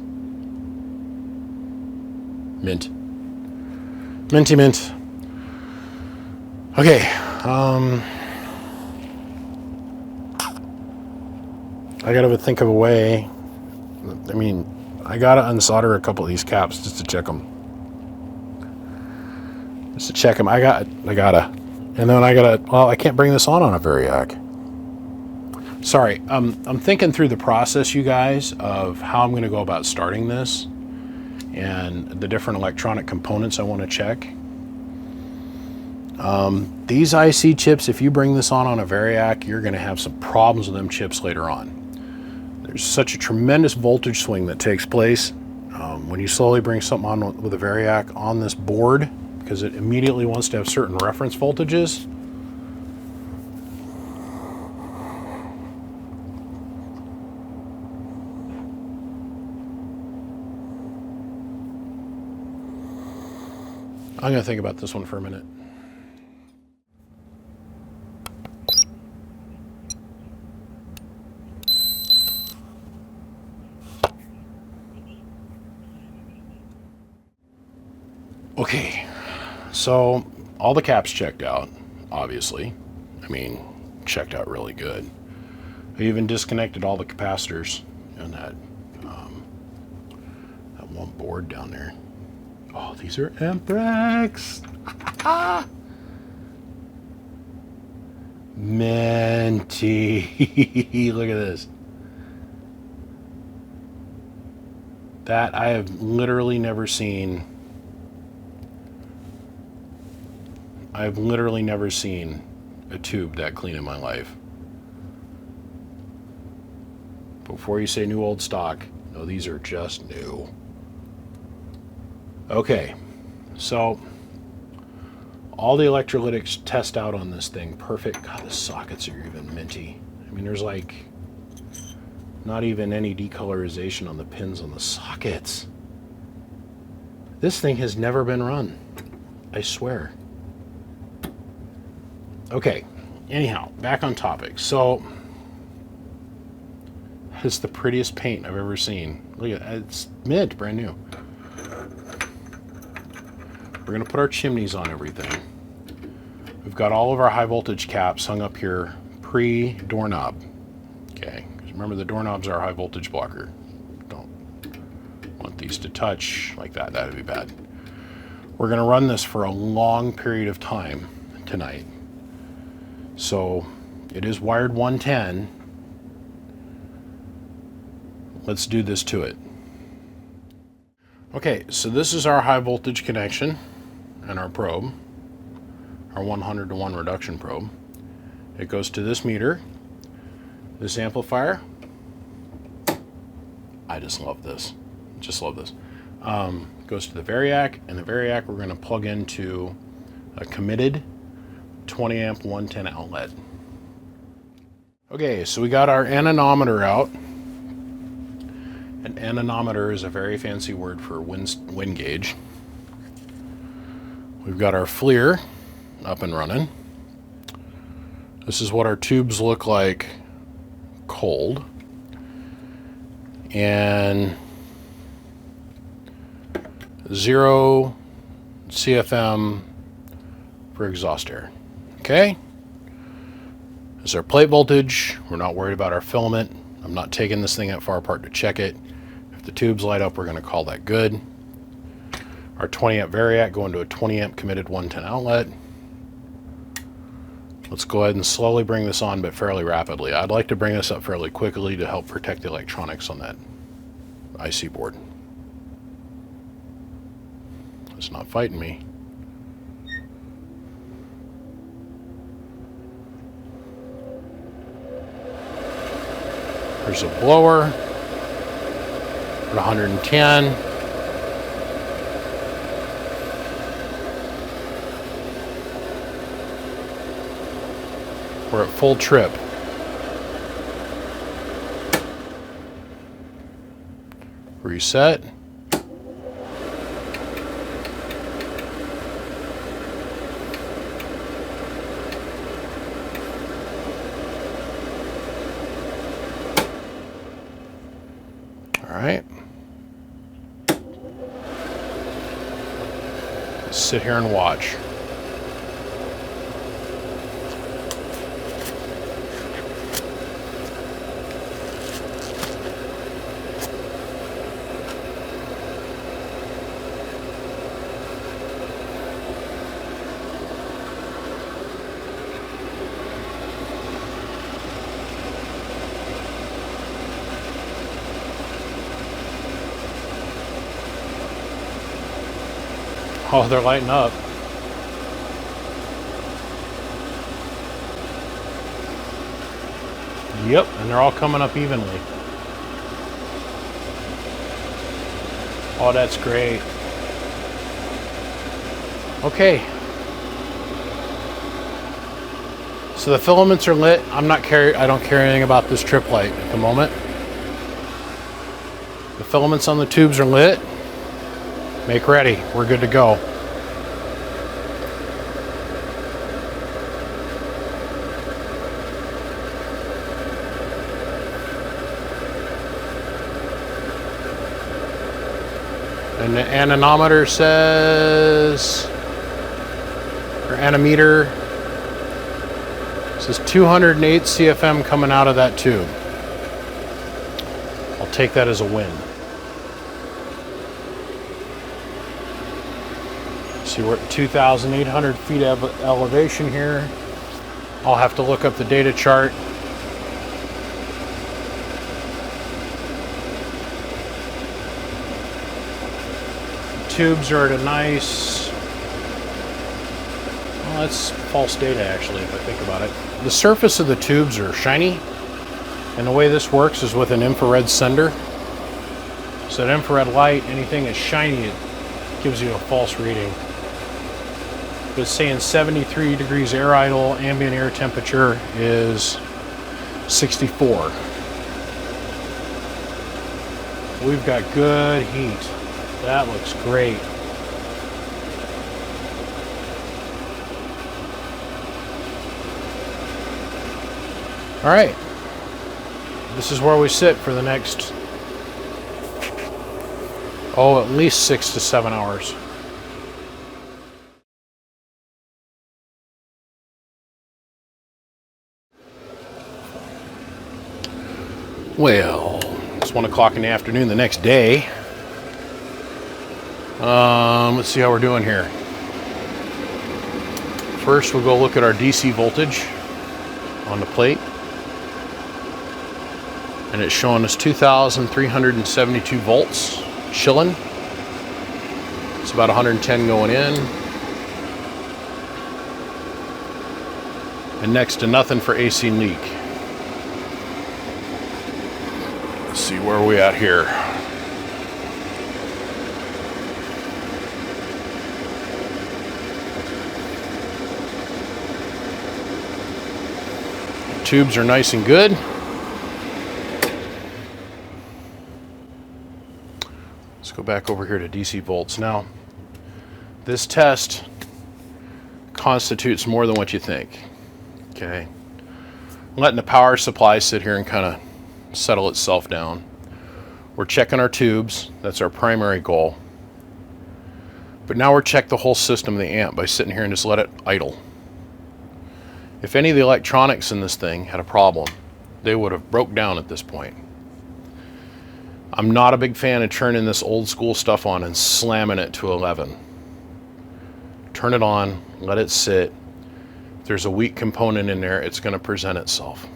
S1: Mint. Minty mint. Okay. I gotta think of a way. I mean, I gotta unsolder a couple of these caps just to check them. Just to check them. I gotta. And then I gotta, well, I can't bring this on a Variac. Sorry, I'm thinking through the process, you guys, of how I'm gonna go about starting this and the different electronic components I wanna check. These IC chips, if you bring this on a Variac, you're gonna have some problems with them chips later on. There's such a tremendous voltage swing that takes place when you slowly bring something on with a Variac on this board, because it immediately wants to have certain reference voltages. I'm going to think about this one for a minute. Okay, so all the caps checked out, obviously. I mean, checked out really good. I even disconnected all the capacitors in that one board down there. Oh, these are Amprex. Minty. Look at this. That I have literally never seen. I've literally never seen a tube that clean in my life. Before you say new old stock, no, these are just new. Okay, so all the electrolytics test out on this thing, perfect. God, the sockets are even minty. I mean, there's like not even any decolorization on the pins on the sockets. This thing has never been run, I swear. Okay, anyhow, back on topic. So, it's the prettiest paint I've ever seen. Look at it, it's mint, brand new. We're gonna put our chimneys on everything. We've got all of our high voltage caps hung up here pre-doorknob. Okay, because remember the doorknobs are a high voltage blocker. Don't want these to touch like that, that'd be bad. We're gonna run this for a long period of time tonight. So it is wired 110. Let's do this to it. Okay, so this is our high voltage connection and our probe, our 100-to-1 reduction probe. It goes to this meter, this amplifier. I just love this. Just love this. Goes to the Variac, and the Variac we're going to plug into a committed 20 amp 110 outlet. Okay, so we got our anemometer out. An anemometer is a very fancy word for wind gauge. We've got our FLIR up and running. This is what our tubes look like cold. And 0 CFM for exhaust air. Okay? This is our plate voltage. We're not worried about our filament. I'm not taking this thing that far apart to check it. If the tubes light up, we're going to call that good. Our 20 amp variac going to a 20 amp committed 110 outlet. Let's go ahead and slowly bring this on, but fairly rapidly. I'd like to bring this up fairly quickly to help protect the electronics on that IC board. It's not fighting me. There's a blower at 110. We're at full trip. Reset. All right. Let's sit here and watch. Oh, they're lighting up. Yep, and they're all coming up evenly. Oh, that's great. Okay. So the filaments are lit. I don't care anything about this trip light at the moment. The filaments on the tubes are lit. Make ready. We're good to go. And the anemometer says, or anemometer says 208 CFM coming out of that tube. I'll take that as a win. See, we're at 2,800 feet of elevation here. I'll have to look up the data chart. Tubes are at a nice, well, that's false data actually if I think about it. The surface of the tubes are shiny, and the way this works is with an infrared sender. So that infrared light, anything that's shiny, it gives you a false reading. But it's saying 73 degrees air idle, ambient air temperature is 64. We've got good heat. That looks great. All right. This is where we sit for the next, at least 6 to 7 hours. Well, it's 1 o'clock in the afternoon the next day. Let's see how we're doing here. First, we'll go look at our DC voltage on the plate. And it's showing us 2,372 volts, chilling. It's about 110 going in. And next to nothing for AC leak. Let's see, where are we at here? tubes are nice and good. Let's go back over here to DC volts. Now, this test constitutes more than what you think. Okay. I'm letting the power supply sit here and kind of settle itself down. We're checking our tubes. That's our primary goal. But now we're checking the whole system of the amp by sitting here and just let it idle. If any of the electronics in this thing had a problem, they would have broke down at this point. I'm not a big fan of turning this old school stuff on and slamming it to 11. Turn it on, let it sit. If there's a weak component in there, it's going to present itself.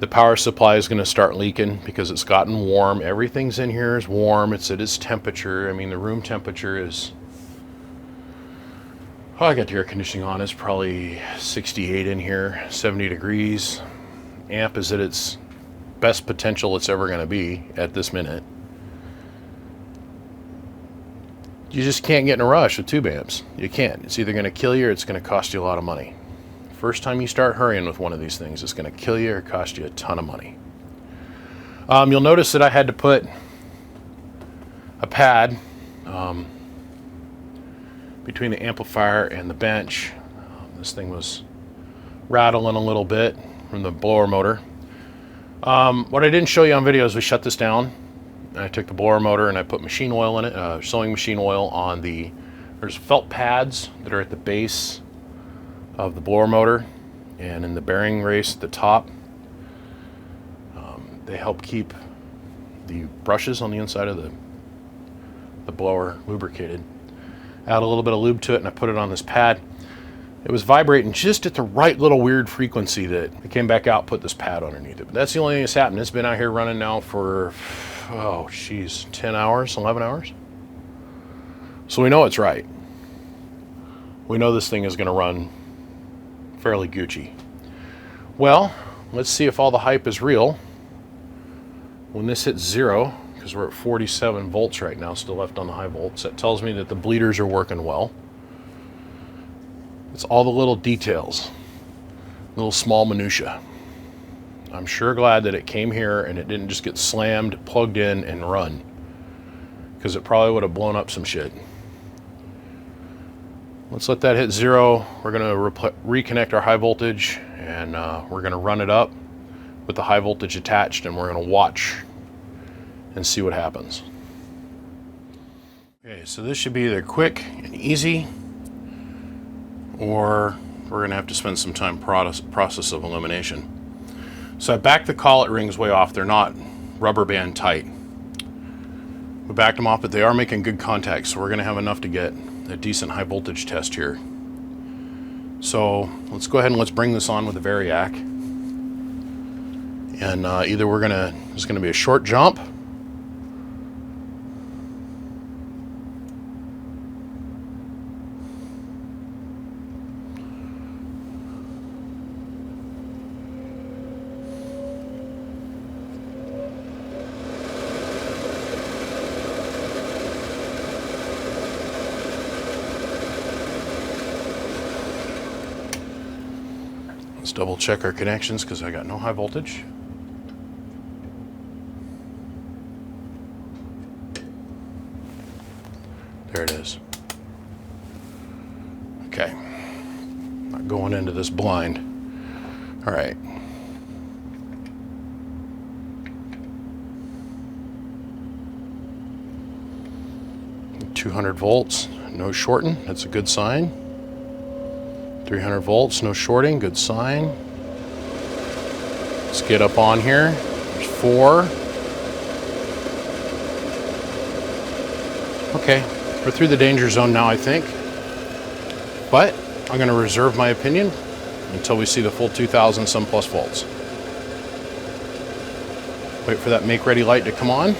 S1: The power supply is going to start leaking because it's gotten warm. Everything's in here is warm. It's at its temperature. I mean, the room temperature is... Oh, I got the air conditioning on. It's probably 68 in here, 70 degrees. Amp is at its best potential it's ever going to be at this minute. You just can't get in a rush with tube amps. You can't. It's either going to kill you or it's going to cost you a lot of money. First time you start hurrying with one of these things, it's going to kill you or cost you a ton of money. You'll notice that I had to put a pad between the amplifier and the bench. This thing was rattling a little bit from the blower motor. What I didn't show you on video is we shut this down. And I took the blower motor and I put machine oil in it, sewing machine oil on the, there's felt pads that are at the base of the blower motor and in the bearing race at the top. They help keep the brushes on the inside of the blower lubricated. Add a little bit of lube to it and I put it on this pad. It was vibrating just at the right little weird frequency that I came back out, put this pad underneath it. But that's the only thing that's happened. It's been out here running now for, oh geez, 10 hours, 11 hours. So we know it's right. We know this thing is going to run fairly Gucci. Well, let's see if all the hype is real. When this hits 0, because we're at 47 volts right now, still left on the high volts, that tells me that the bleeders are working well. It's all the little details, little small minutia. I'm sure glad that it came here and it didn't just get slammed, plugged in, and run, because it probably would have blown up some shit. Let's let that hit 0. We're going to reconnect our high voltage, and we're going to run it up with the high voltage attached, and we're going to watch and see what happens. Okay, so this should be either quick and easy, or we're going to have to spend some time process of elimination. So I backed the collet rings way off. They're not rubber band tight. We backed them off, but they are making good contact, so we're going to have enough to get a decent high voltage test here. So let's go ahead and let's bring this on with the Variac. And either it's going to be a short jump, let's double check our connections because I got no high voltage. There it is. Okay. Not going into this blind. All right. $200 volts, no shorting. That's a good sign. 300 volts, no shorting, good sign. Let's get up on here. There's 4. Okay, we're through the danger zone now, I think. But I'm going to reserve my opinion until we see the full 2,000 some plus volts. Wait for that make ready light to come on.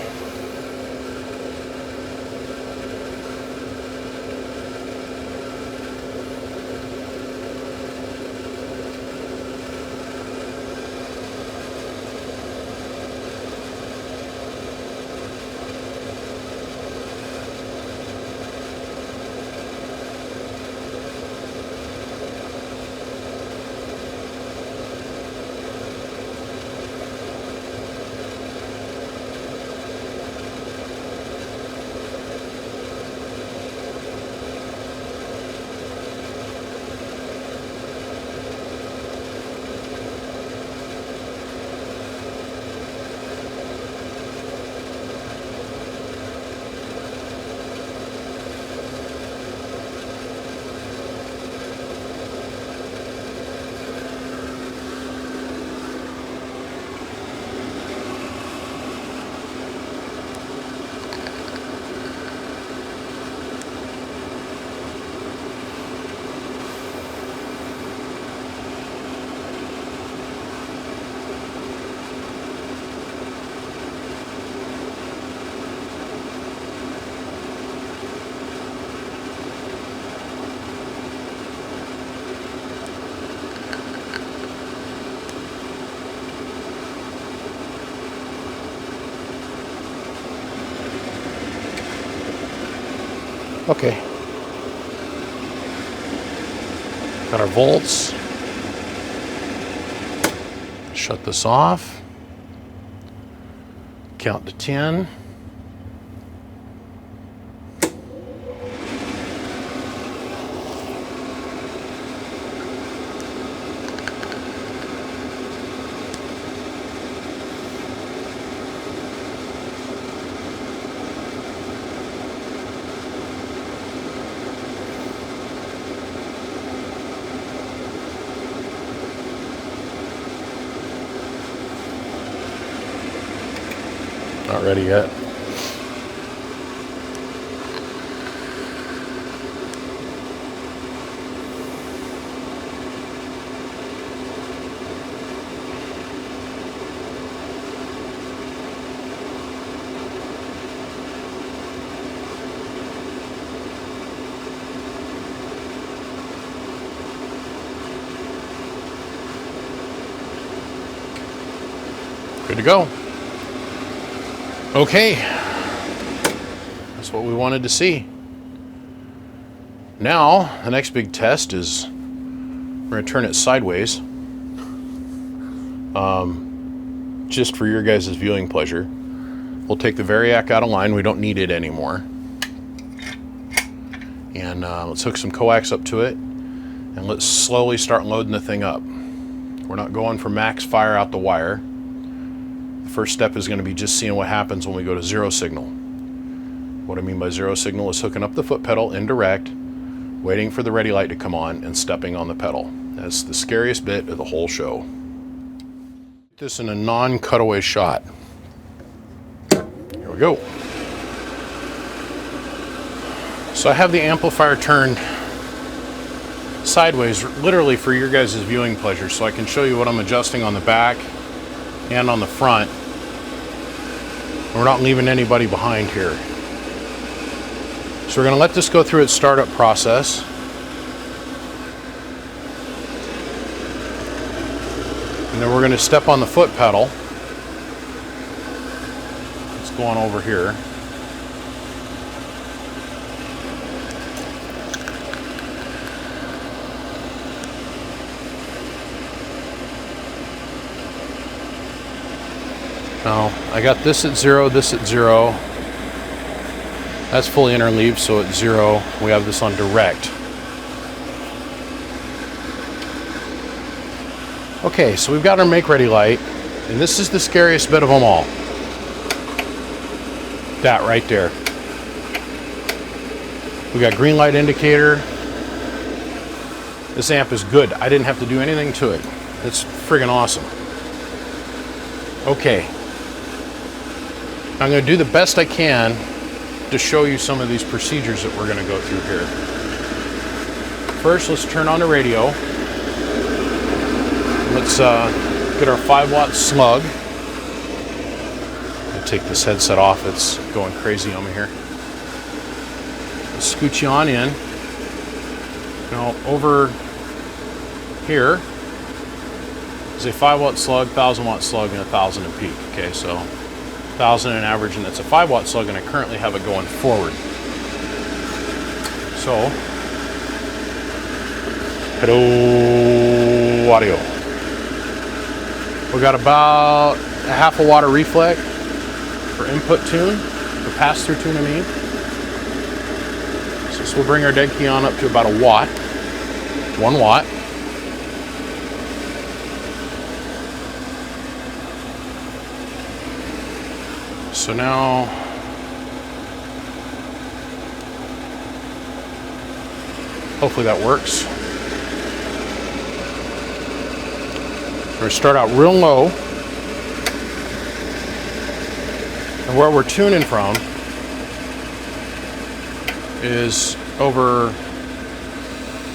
S1: Okay. Got our volts. Shut this off. Count to 10. Not ready yet. Good to go. Okay, that's what we wanted to see. Now, the next big test is we're going to turn it sideways, just for your guys' viewing pleasure. We'll take the variac out of line. We don't need it anymore. And let's hook some coax up to it, and let's slowly start loading the thing up. We're not going for max fire out the wire. First step is going to be just seeing what happens when we go to zero signal. What I mean by zero signal is hooking up the foot pedal indirect, waiting for the ready light to come on, and stepping on the pedal. That's the scariest bit of the whole show. Put this in a non-cutaway shot. Here we go. So I have the amplifier turned sideways, literally for your guys' viewing pleasure, so I can show you what I'm adjusting on the back and on the front. We're not leaving anybody behind here. So we're going to let this go through its startup process. And then we're going to step on the foot pedal. It's going over here. Now, I got this at 0, this at 0. That's fully interleaved, so at 0, we have this on direct. Okay, so we've got our make ready light, and this is the scariest bit of them all. That right there. We got green light indicator. This amp is good. I didn't have to do anything to it. It's friggin' awesome. Okay. I'm going to do the best I can to show you some of these procedures that we're going to go through here. First, let's turn on the radio. Let's get our 5-watt slug. I'll take this headset off. It's going crazy on me here. Let's scoot you on in. Now, over here is a 5-watt slug, 1,000-watt slug, and 1,000 in peak. Okay, so 1,000 in average, and that's a 5-watt slug, and I currently have it going forward. So, hello, audio. We got about a half a watt of reflect for input tune, for pass-through tune, I mean. So this will bring our dead key on up to about a watt, 1 watt. So now, hopefully that works. We're going to start out real low. And where we're tuning from is over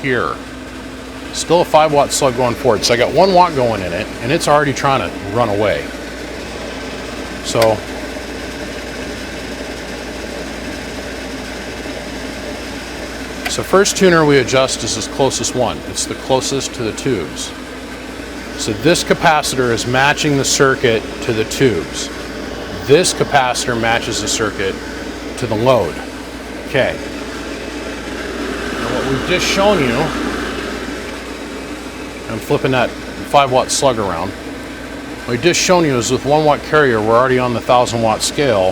S1: here. Still a 5-watt slug going forward. So I got 1 watt going in it, and it's already trying to run away. So first tuner we adjust is this closest one. It's the closest to the tubes. So this capacitor is matching the circuit to the tubes. This capacitor matches the circuit to the load. Okay. we've just shown you, I'm flipping that 5-watt slug around. What we've just shown you is with 1-watt carrier, we're already on the 1000-watt scale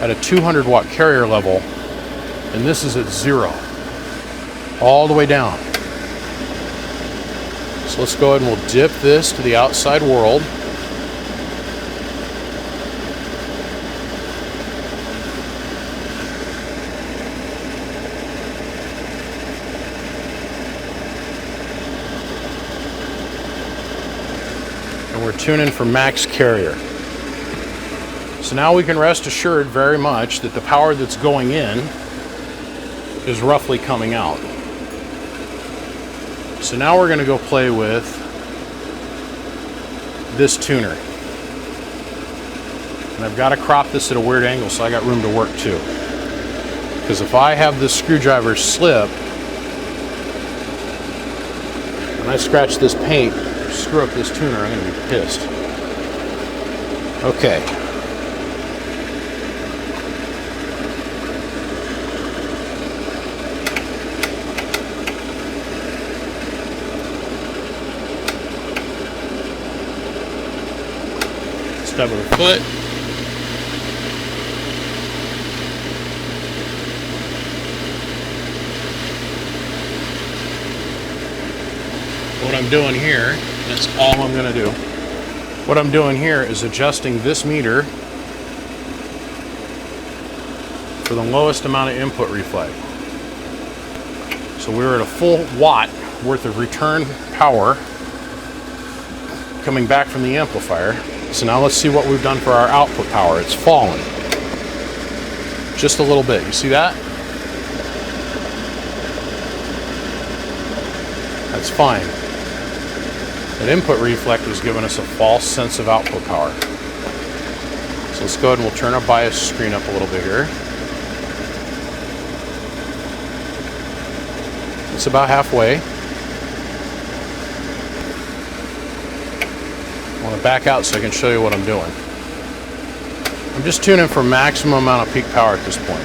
S1: at a 200-watt carrier level, and this is at 0, all the way down. So let's go ahead and we'll dip this to the outside world. And we're tuning for max carrier. So now we can rest assured very much that the power that's going in is roughly coming out. So now we're going to go play with this tuner. And I've got to crop this at a weird angle so I got room to work too. Because if I have this screwdriver slip and I scratch this paint, screw up this tuner, I'm going to be pissed. Okay. Stub of the foot. What I'm doing here, that's all I'm going to do. What I'm doing here is adjusting this meter for the lowest amount of input reflect. So we're at a full watt worth of return power coming back from the amplifier. So now let's see what we've done for our output power. It's fallen just a little bit. You see that? That's fine. That input reflect was giving us a false sense of output power. So let's go ahead and we'll turn our bias screen up a little bit here. It's about halfway. I want to back out so I can show you what I'm doing. I'm just tuning for maximum amount of peak power at this point.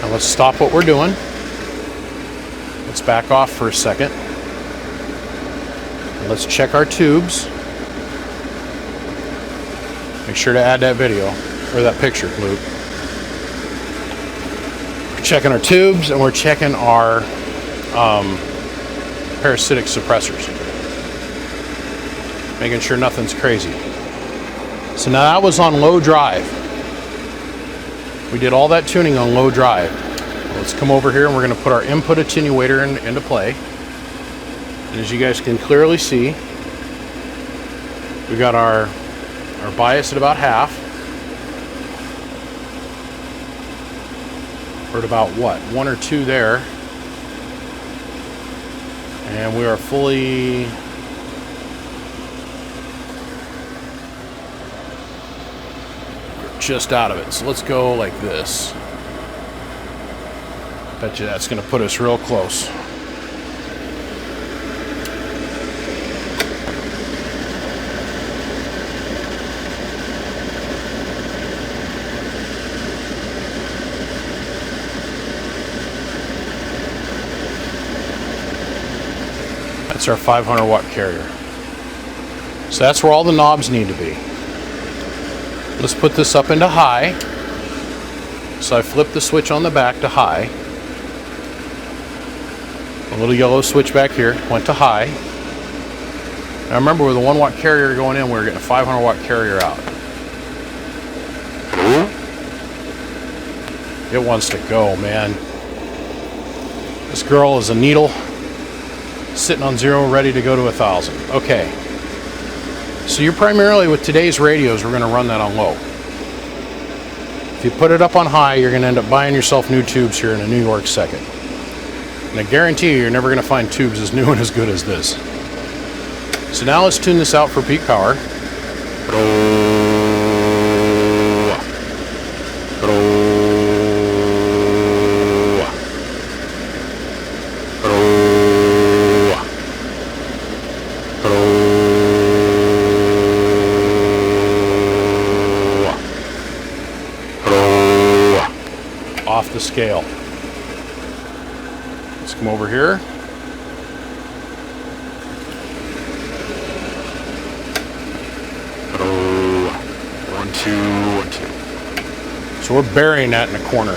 S1: Now let's stop what we're doing. Let's back off for a second. And let's check our tubes. Make sure to add that video, or that picture, Luke. Checking our tubes and we're checking our parasitic suppressors, making sure nothing's crazy. So now that was on low drive. We did all that tuning on low drive. Let's come over here and we're going to put our input attenuator into play. And as you guys can clearly see, we got our bias at about half. We're at about what, 1 or 2 there, and we are fully just out of it. So let's go like this. Bet you that's going to put us real close. That's our 500 watt carrier. So that's where all the knobs need to be. Let's put this up into high. So I flipped the switch on the back to high. A little yellow switch back here went to high. Now remember, with a 1 watt carrier going in, we were getting a 500 watt carrier out. It wants to go, man. This girl is a needle sitting on 0, ready to go to 1,000. Okay. So you're primarily, with today's radios, we're going to run that on low. If you put it up on high, you're going to end up buying yourself new tubes here in a New York second. And I guarantee you're never going to find tubes as new and as good as this. So now let's tune this out for peak power. the scale. Let's come over here. Oh, 1, 2, 1, 2. So we're burying that in the corner.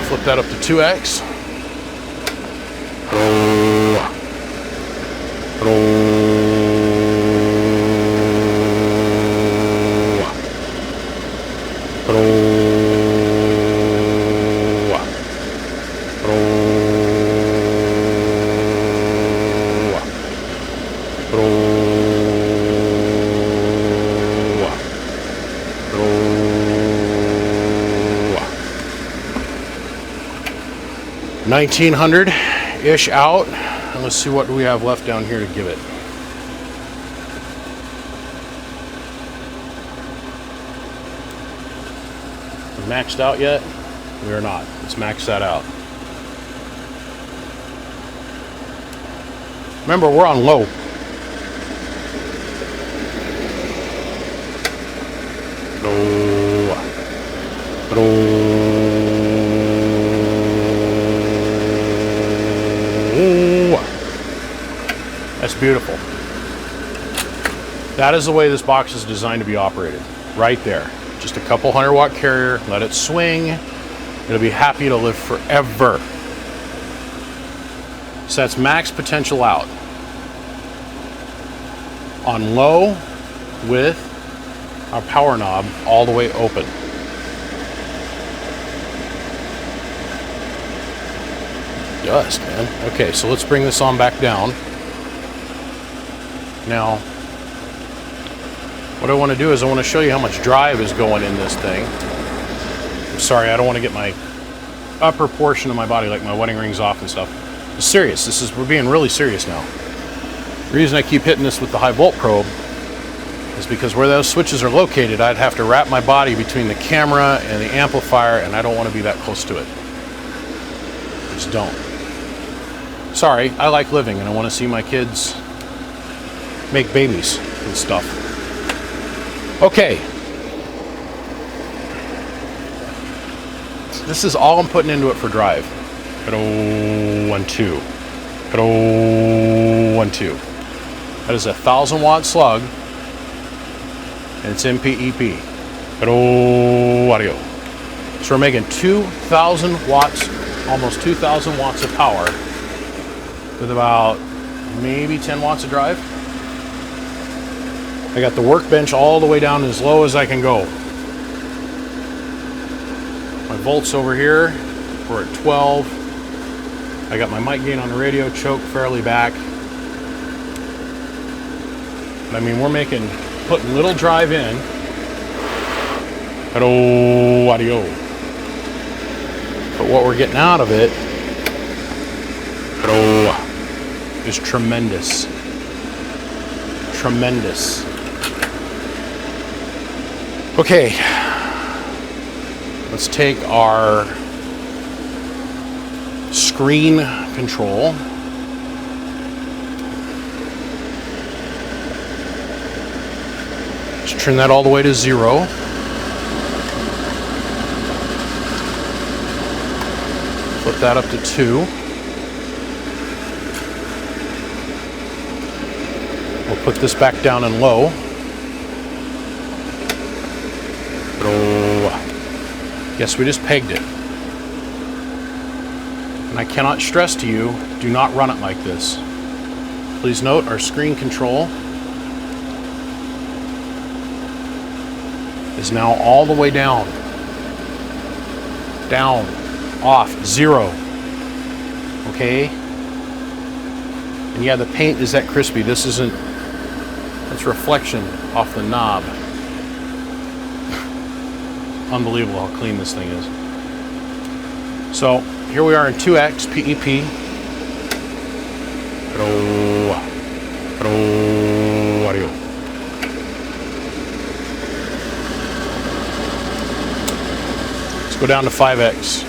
S1: Flip that up to 2x. $1,900-ish out, and let's see what we have left down here to give it. Maxed out yet? We are not. Let's max that out. Remember, we're on low. That's beautiful. That is the way this box is designed to be operated. Right there. Just a couple 100-watt carrier, let it swing. It'll be happy to live forever. So that's max potential out. On low with our power knob all the way open. Dust, man. Okay, so let's bring this on back down. Now, what I want to do is I want to show you how much drive is going in this thing. I'm sorry, I don't want to get my upper portion of my body, like my wedding rings, off and stuff. I'm serious. We're being really serious now. The reason I keep hitting this with the high volt probe is because where those switches are located, I'd have to wrap my body between the camera and the amplifier, and I don't want to be that close to it. I just don't. Sorry, I like living, and I want to see my kids make babies and stuff. Okay. This is all I'm putting into it for drive. 1, 2. 1, 2. That is a 1,000-watt slug, and it's MPEP. Audio. So we're making 2,000 watts, almost 2,000 watts of power with about maybe 10 watts of drive. I got the workbench all the way down as low as I can go. My volts over here, we're at 12. I got my mic gain on the radio choke fairly back. I mean, we're putting little drive in. Hello, audio. But what we're getting out of it, is tremendous. Tremendous. Okay, let's take our screen control. Let's turn that all the way to 0. Flip that up to 2. We'll put this back down in low. Yes, we just pegged it. And I cannot stress to you, do not run it like this. Please note our screen control is now all the way down. Down, off, 0. Okay? And yeah, the paint is that crispy. This isn't, that's reflection off the knob. Unbelievable how clean this thing is. So here we are in 2x PEP. Audio. Let's go down to 5x.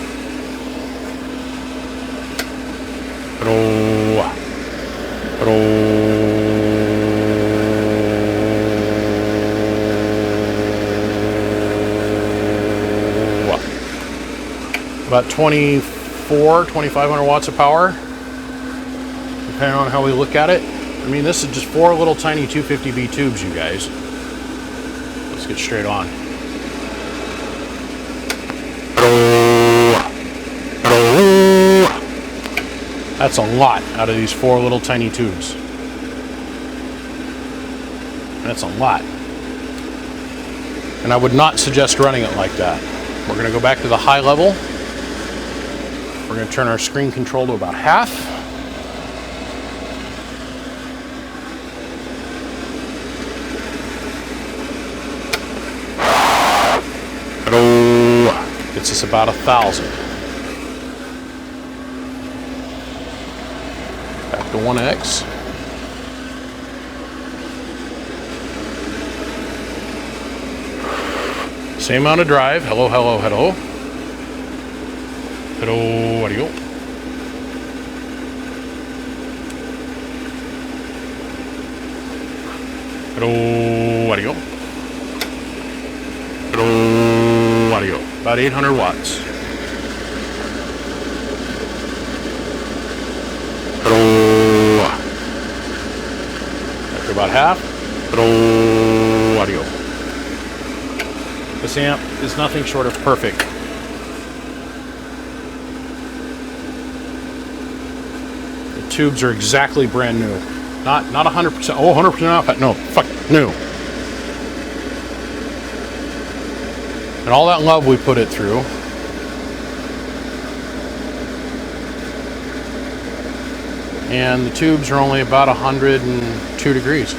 S1: about 2,500 watts of power, depending on how we look at it. I mean, this is just 4 little tiny 250V tubes, you guys. Let's get straight on. That's a lot out of these 4 little tiny tubes. That's a lot. And I would not suggest running it like that. We're going to go back to the high level. We're going to turn our screen control to about half. Gets us about 1,000. Back to 1X. Same amount of drive. Hello, hello, hello. Hello, audio. Hello, audio. Hello, audio. About 800 watts. Hello. After about half. Hello, audio. This amp is nothing short of perfect. The tubes are exactly brand new. Not 100%. Oh, 100% off. No, fuck, new. And all that love we put it through. And the tubes are only about 102 degrees.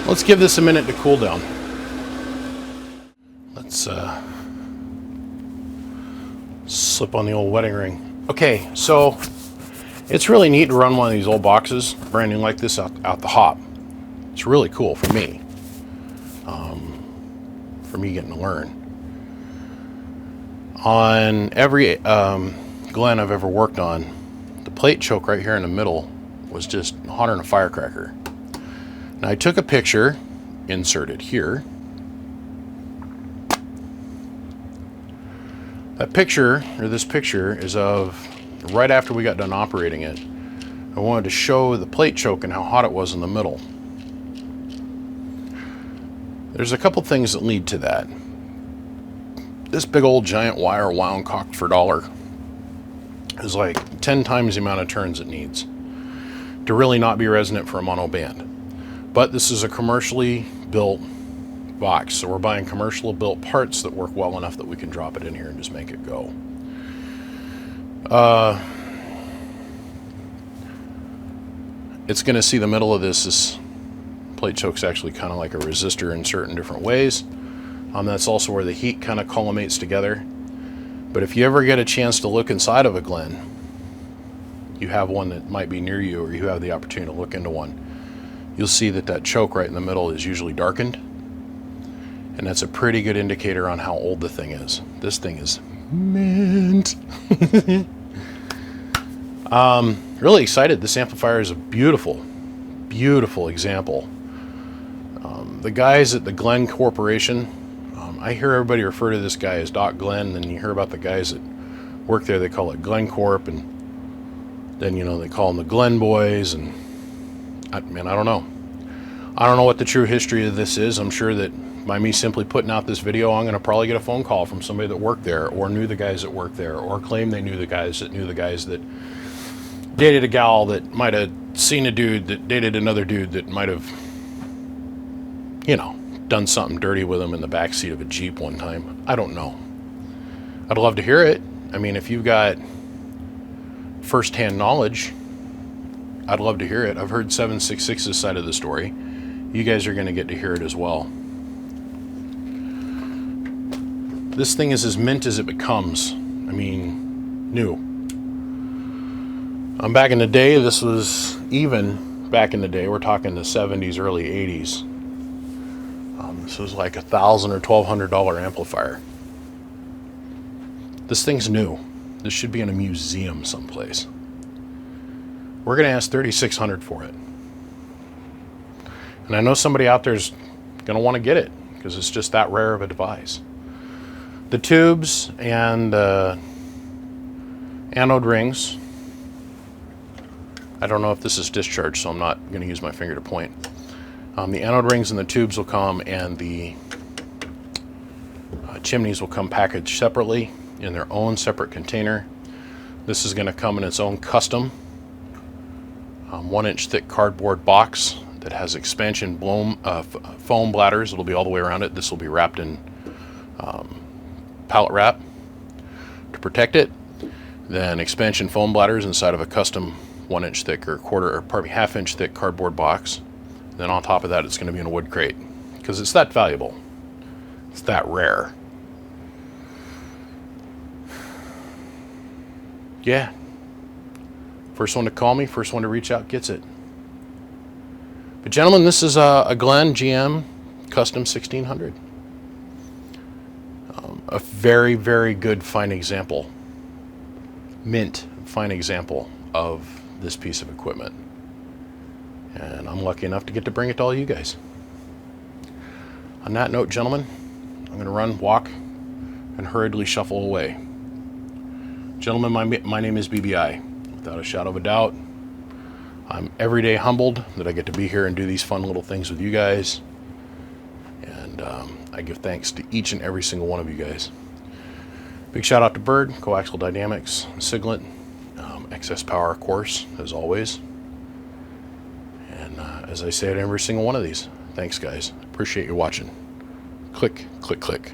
S1: Let's give this a minute to cool down. Let's slip on the old wedding ring. Okay, so it's really neat to run one of these old boxes, brand new like this, out the hop. It's really cool for me getting to learn. On every Glen I've ever worked on, the plate choke right here in the middle was just hotter than a firecracker. Now I took a picture, inserted here. That picture, or this picture, is of right after we got done operating it. I wanted to show the plate choke and how hot it was in the middle. There's a couple things that lead to that. This big old giant wire wound cocked for $1 is like 10 times the amount of turns it needs to really not be resonant for a mono band. But this is a commercially built box, so we're buying commercially built parts that work well enough that we can drop it in here and just make it go. It's going to see the middle of this plate choke's actually kind of like a resistor in certain different ways. That's also where the heat kind of collimates together. But if you ever get a chance to look inside of a Glen, you have one that might be near you, or you have the opportunity to look into one, you'll see that that choke right in the middle is usually darkened. And that's a pretty good indicator on how old the thing is. This thing is mint. Really excited. This amplifier is a beautiful, beautiful example. The guys at the Glen Corporation, I hear everybody refer to this guy as Doc Glen, and you hear about the guys that work there, they call it Glen Corp, and then, you know, they call them the Glen Boys, and I don't know. I don't know what the true history of this is. I'm sure that by me simply putting out this video, I'm going to probably get a phone call from somebody that worked there, or knew the guys that worked there, or claim they knew the guys that dated a gal that might have seen a dude that dated another dude that might have, you know, done something dirty with him in the backseat of a Jeep one time. I don't know. I'd love to hear it. I mean, if you've got first-hand knowledge, I'd love to hear it. I've heard 766's side of the story. You guys are going to get to hear it as well. This thing is as mint as it becomes. I mean, new. Back in the day, this was even back in the day. We're talking the 70s, early 80s. This was like $1,000 or $1,200 amplifier. This thing's new. This should be in a museum someplace. We're going to ask $3,600 for it. And I know somebody out there's going to want to get it, because it's just that rare of a device. The tubes and anode rings, I don't know if this is discharged, so I'm not going to use my finger to point. The anode rings and the tubes will come, and the chimneys will come packaged separately in their own separate container. This is going to come in its own custom 1-inch thick cardboard box that has expansion foam bladders. It'll be all the way around it. This will be wrapped in pallet wrap to protect it. Then expansion foam bladders inside of a custom 1-inch thick or half-inch thick cardboard box. Then on top of that, it's going to be in a wood crate because it's that valuable. It's that rare. Yeah. First one to call me, first one to reach out gets it. But gentlemen, this is a Glen GM Custom-1600. A very, very good fine example. Mint fine example of this piece of equipment. And I'm lucky enough to get to bring it to all you guys. On that note, gentlemen, I'm going to run, walk, and hurriedly shuffle away. Gentlemen, my name is BBI. Without a shadow of a doubt, I'm every day humbled that I get to be here and do these fun little things with you guys. And I give thanks to each and every single one of you guys. Big shout out to Bird, Coaxial Dynamics, Siglet, Excess Power, of course, as always. And as I say at every single one of these, thanks guys. Appreciate you watching. Click, click, click.